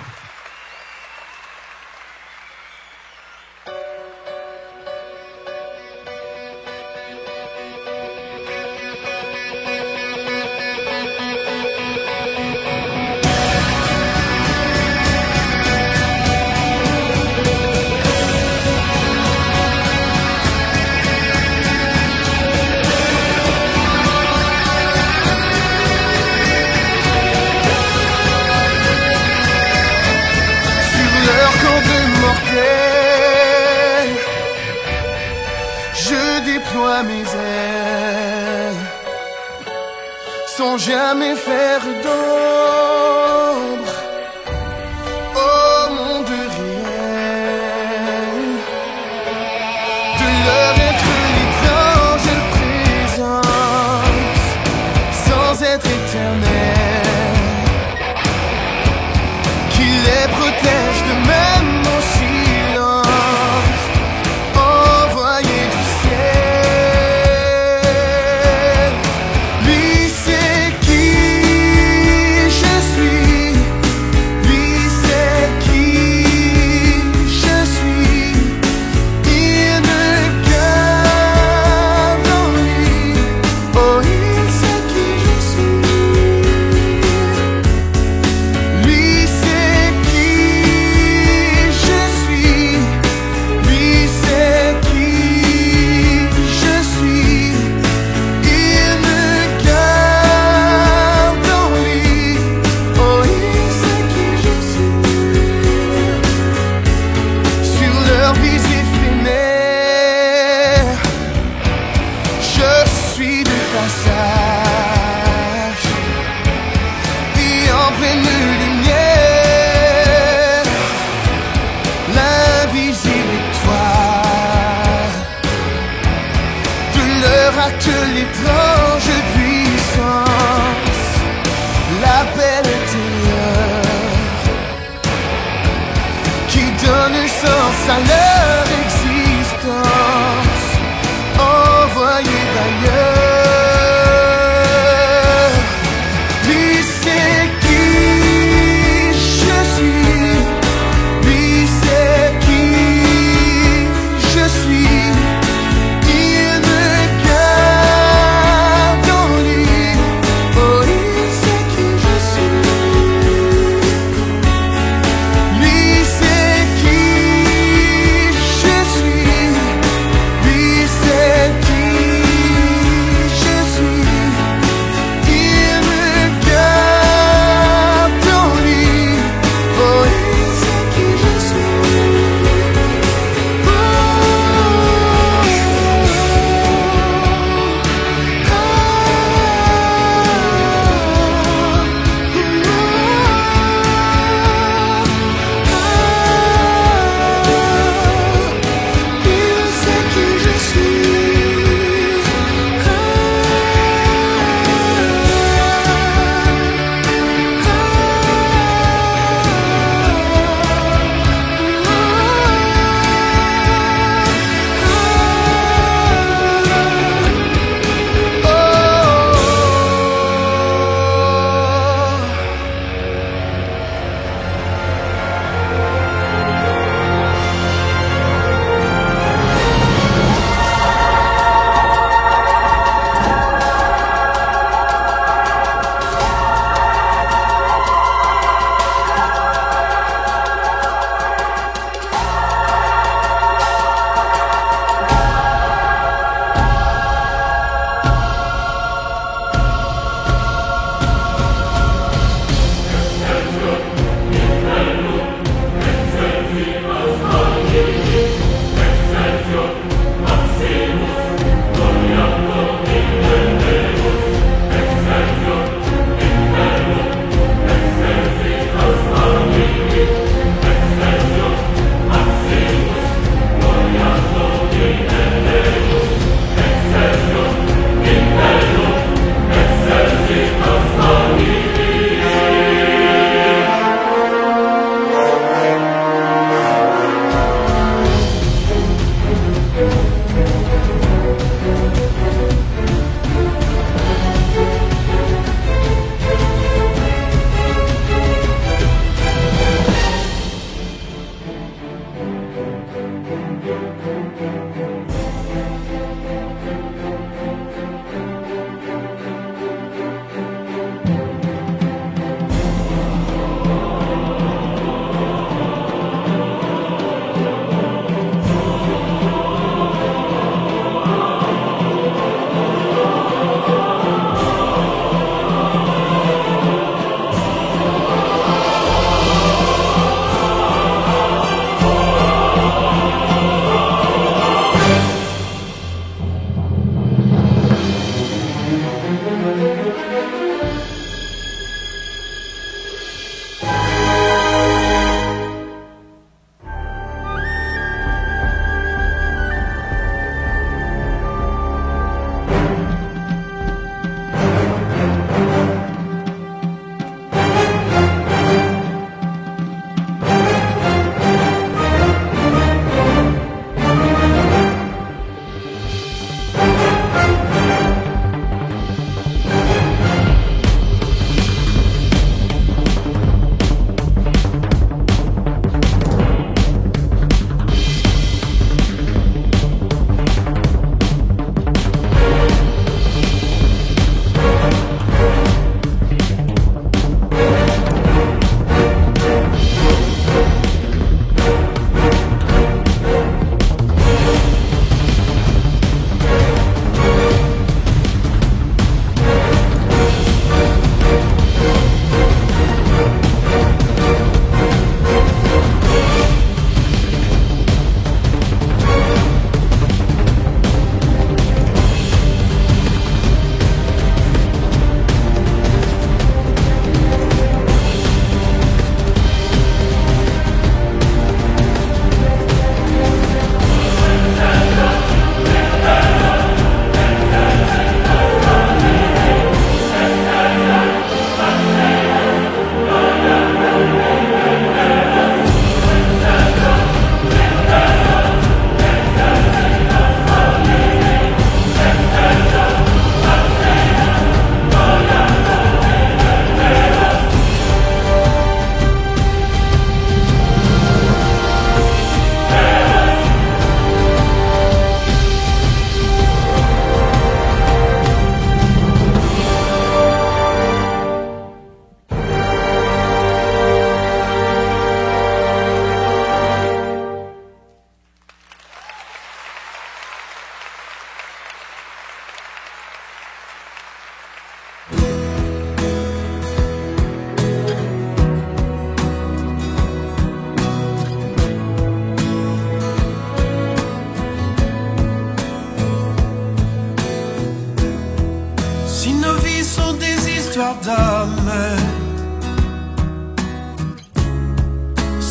Je déploie mes ailes sans jamais faire d'ombre au monde réel. De leur être l'étrange présence sans être éternel, qui les protège de même au silence envoyé du ciel. Lui c'est qui je suis, lui c'est qui je suis. Il me garde en lui, oh il sait qui je suis. Lui c'est qui je suis, lui c'est qui je suis. Il me garde en lui, oh il sait qui je suis. Sur leur vie éphémère, je suis de passage et en pleine lumière, l'invisible étoile de leur acte l'étrange puissance, l'appel intérieur qui donne sens à leur existence, envoyé d'ailleurs. Lui c'est qui je suis, lui c'est qui je suis. Il me garde en lui, oh il sait qui je suis. Lui c'est qui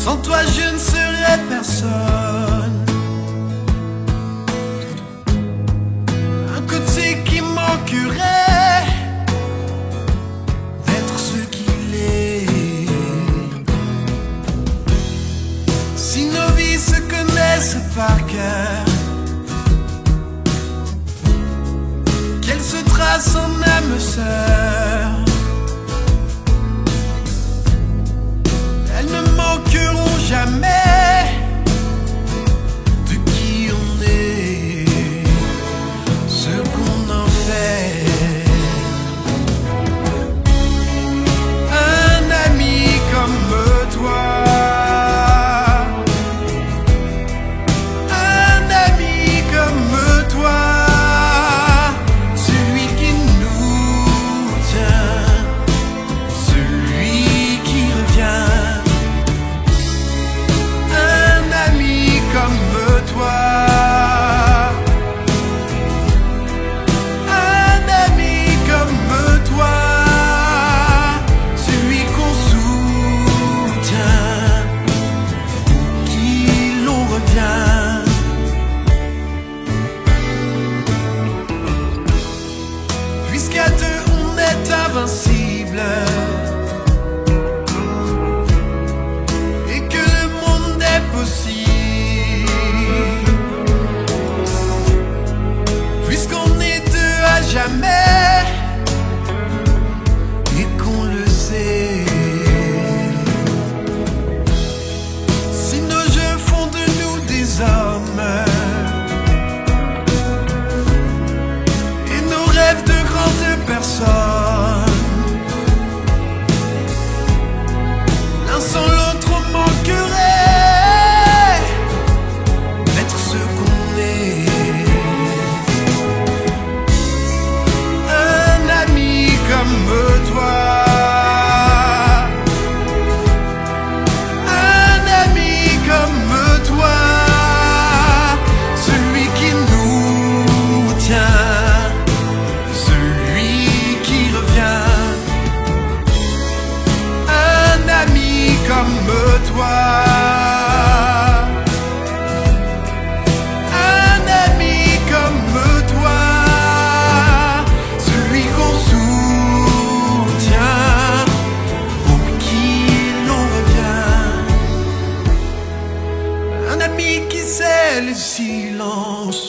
Sans toi je ne serais personne. Un côté qui manquerait d'être ce qu'il est. Si nos vies se connaissent par cœur, qu'elles se tracent en âme sœur, elles ne manqueront jamais de qui on est, ce qu'on en fait. Un ami comme toi, un ami comme toi, celui qui nous tient, celui qui revient. Un ami comme toi, un ami comme toi, celui qu'on soutient, pour qui l'on revient. Puisqu'à deux on est invincible, et que le monde est possible, puisqu'on est deux à jamais, et qu'on le sait. Si nos jeux font de nous des hommes, et nos rêves de grandes personnes, l'un sans l'autre on manquerait d'être ce qu'on est. Un ami comme toi, un ami comme toi, celui qui nous tient, celui qui revient. Un ami comme toi, un ami comme toi, celui qu'on soutient, pour qui l'on revient. Un ami qui sait le silence,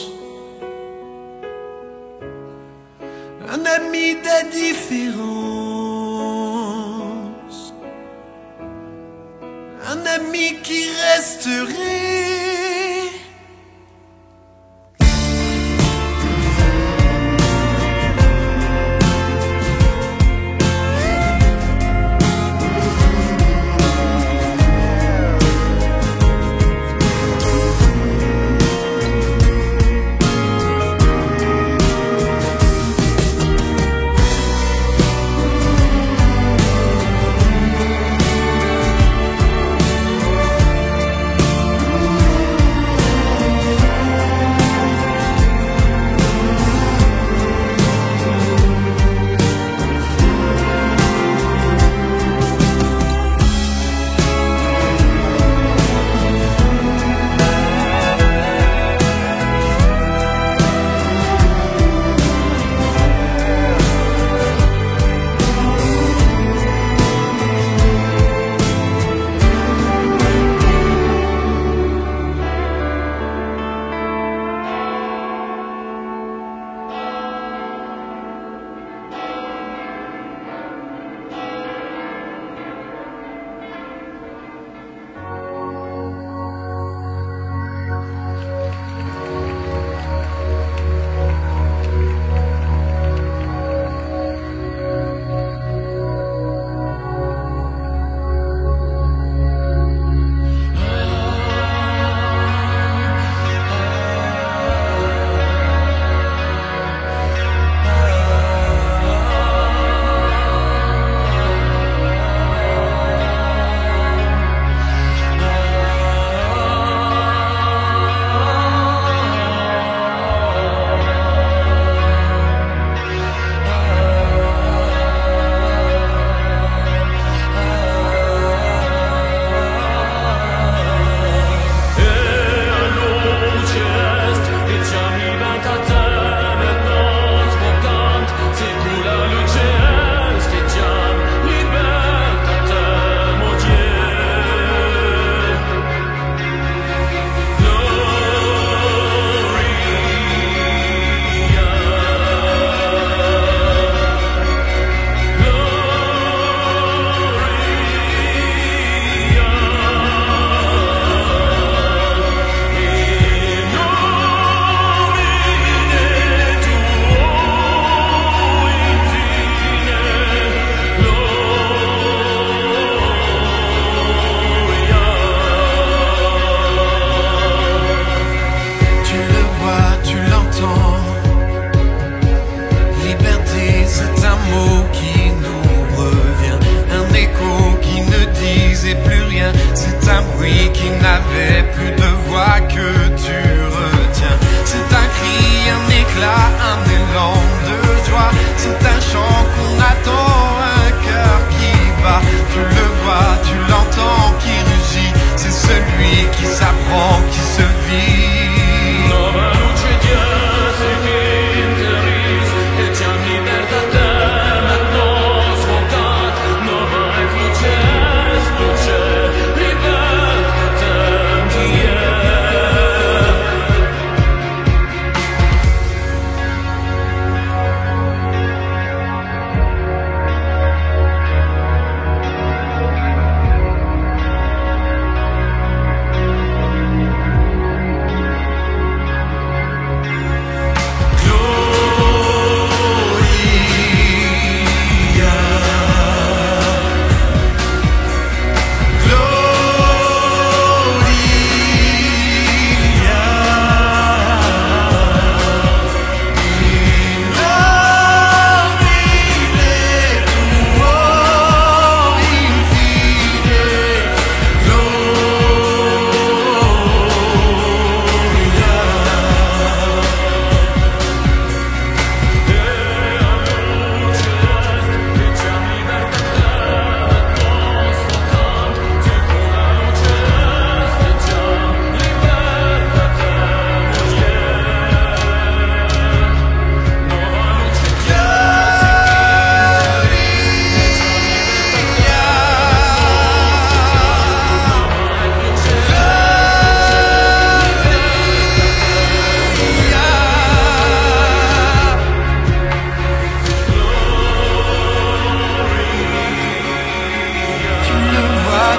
un ami d'indifférence, un ami qui resterait.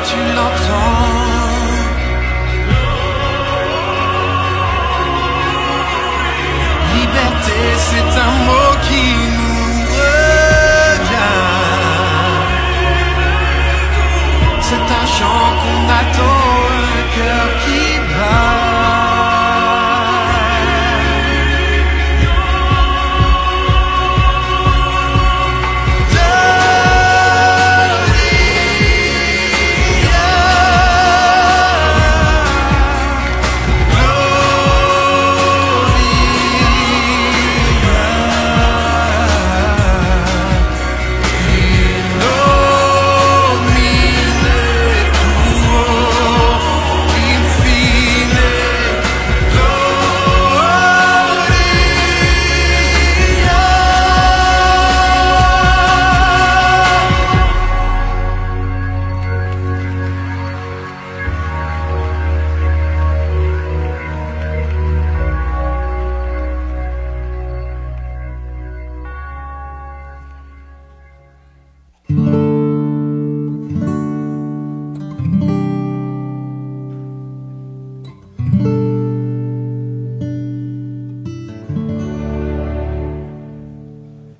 tu l'entends. Liberté, c'est un mot qui nous revient. C'est un chant qu'on attend, un cœur qui bat.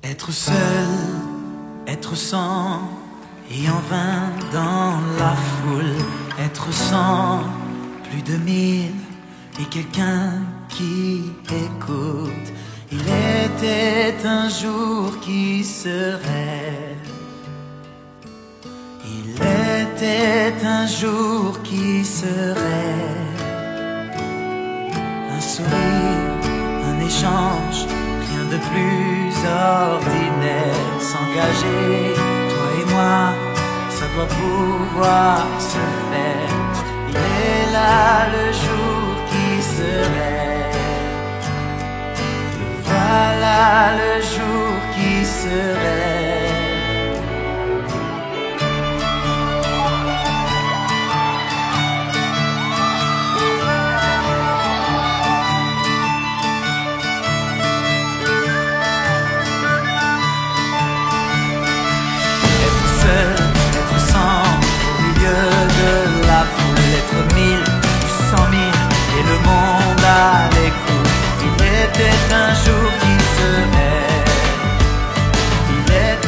Être seul, être sans et en vain dans la foule. Être sans plus de 1000 et quelqu'un qui écoute. Il était un jour qui serait. Il était un jour qui serait. Un sourire, un échange, rien de plus ordinaire. S'engager, toi et moi, ça doit pouvoir se faire. Il est là le jour qui se lève. Voilà le jour qui se lève. Être 1000, 100 000 et le monde à l'écoute. Il était un jour qui se lève. Il était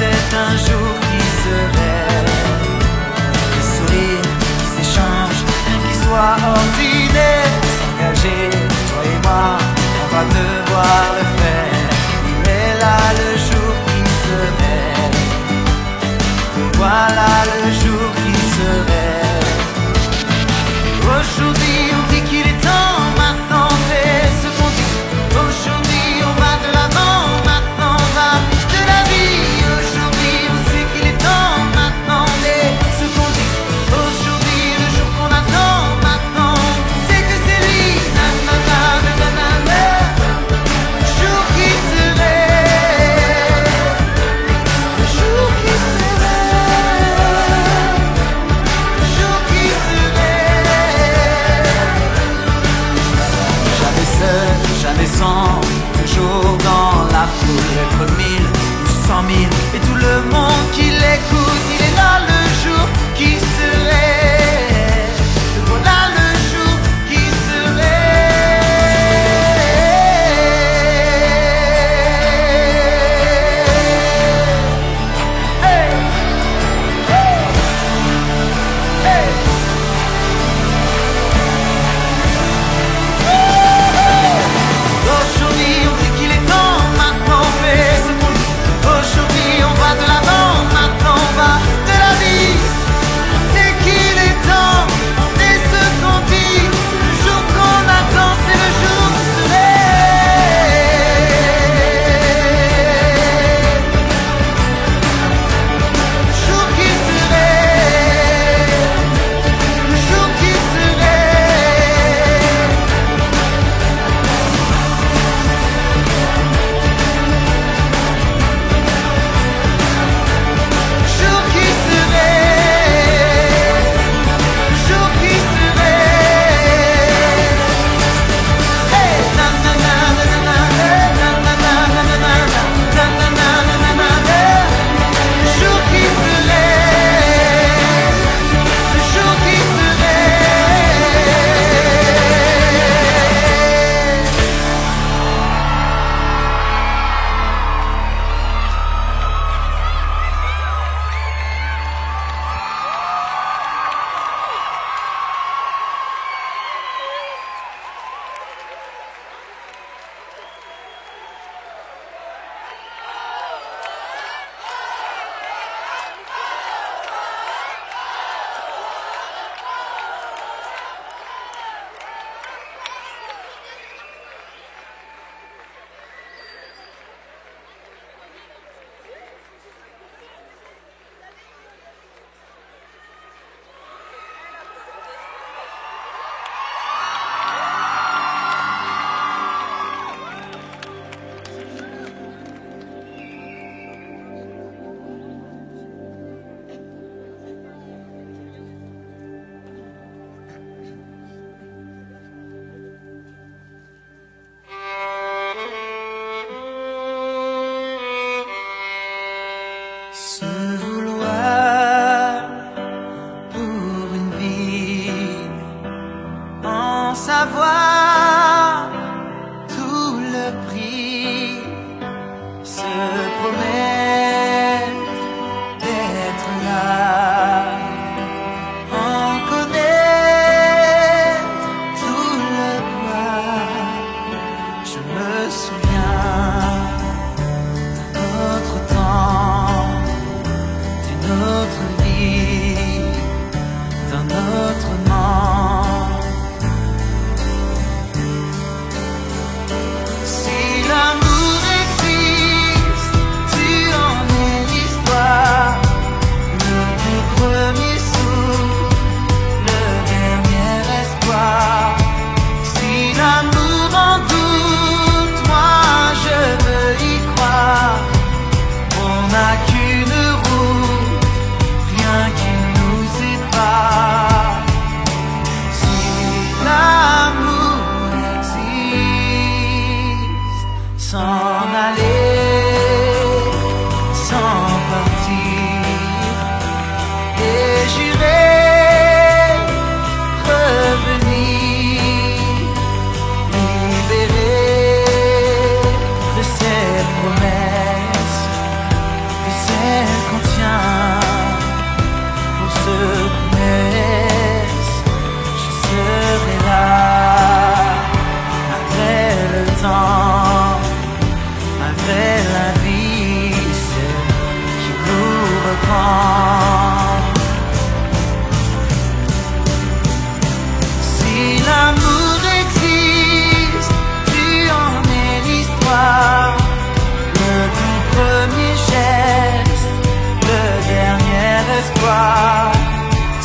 espoir.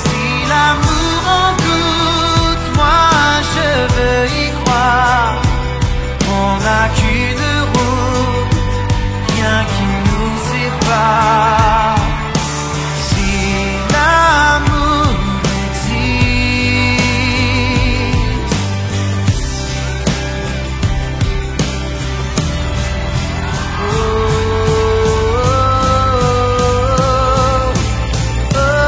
Si l'amour en doute, moi je veux y croire. On n'a qu'une route, rien qui nous sépare. Si l'amour existe, oh, oh, oh, oh.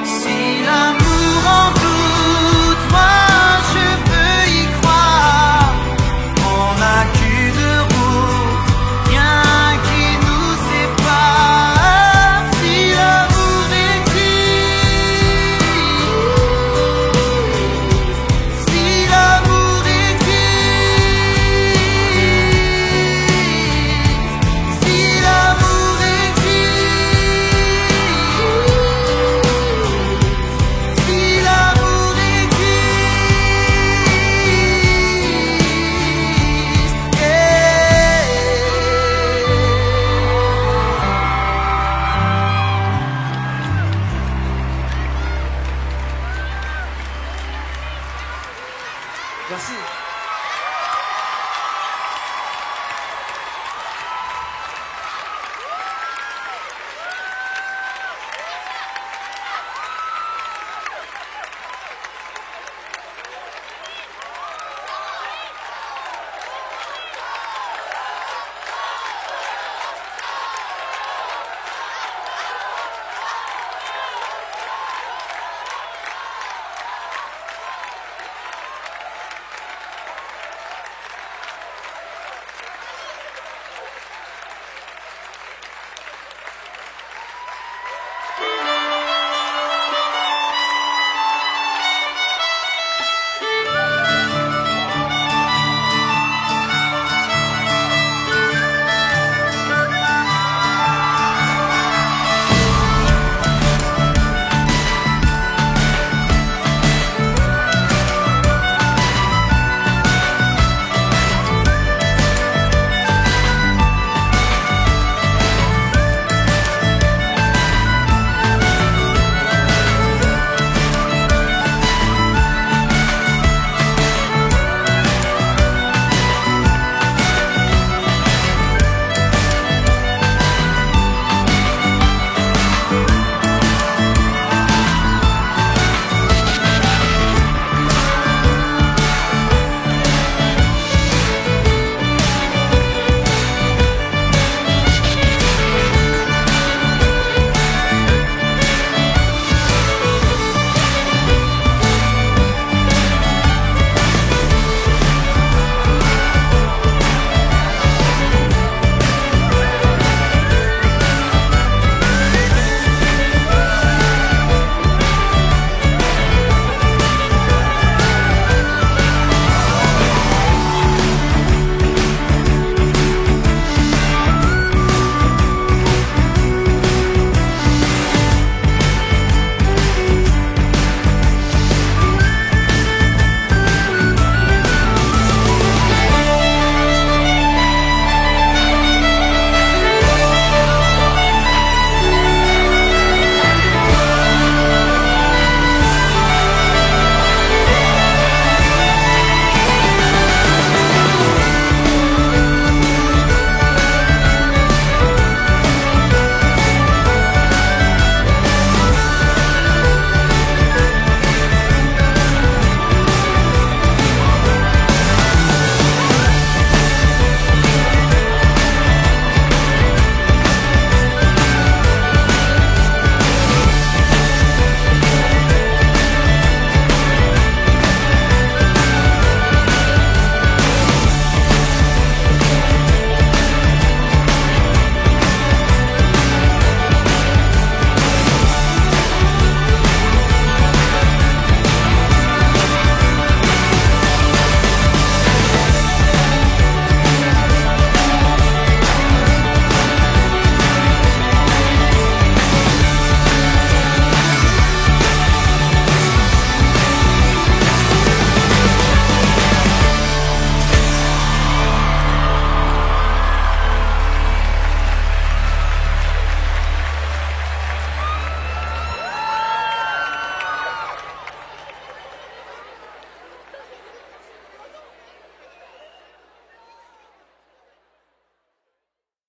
Si l'amour en doute, moi je peux y croire. On n'a qu'une route, rien qui nous sépare. Si l'amour existe, si l'amour existe, si l'amour existe, si l'amour existe, Merci.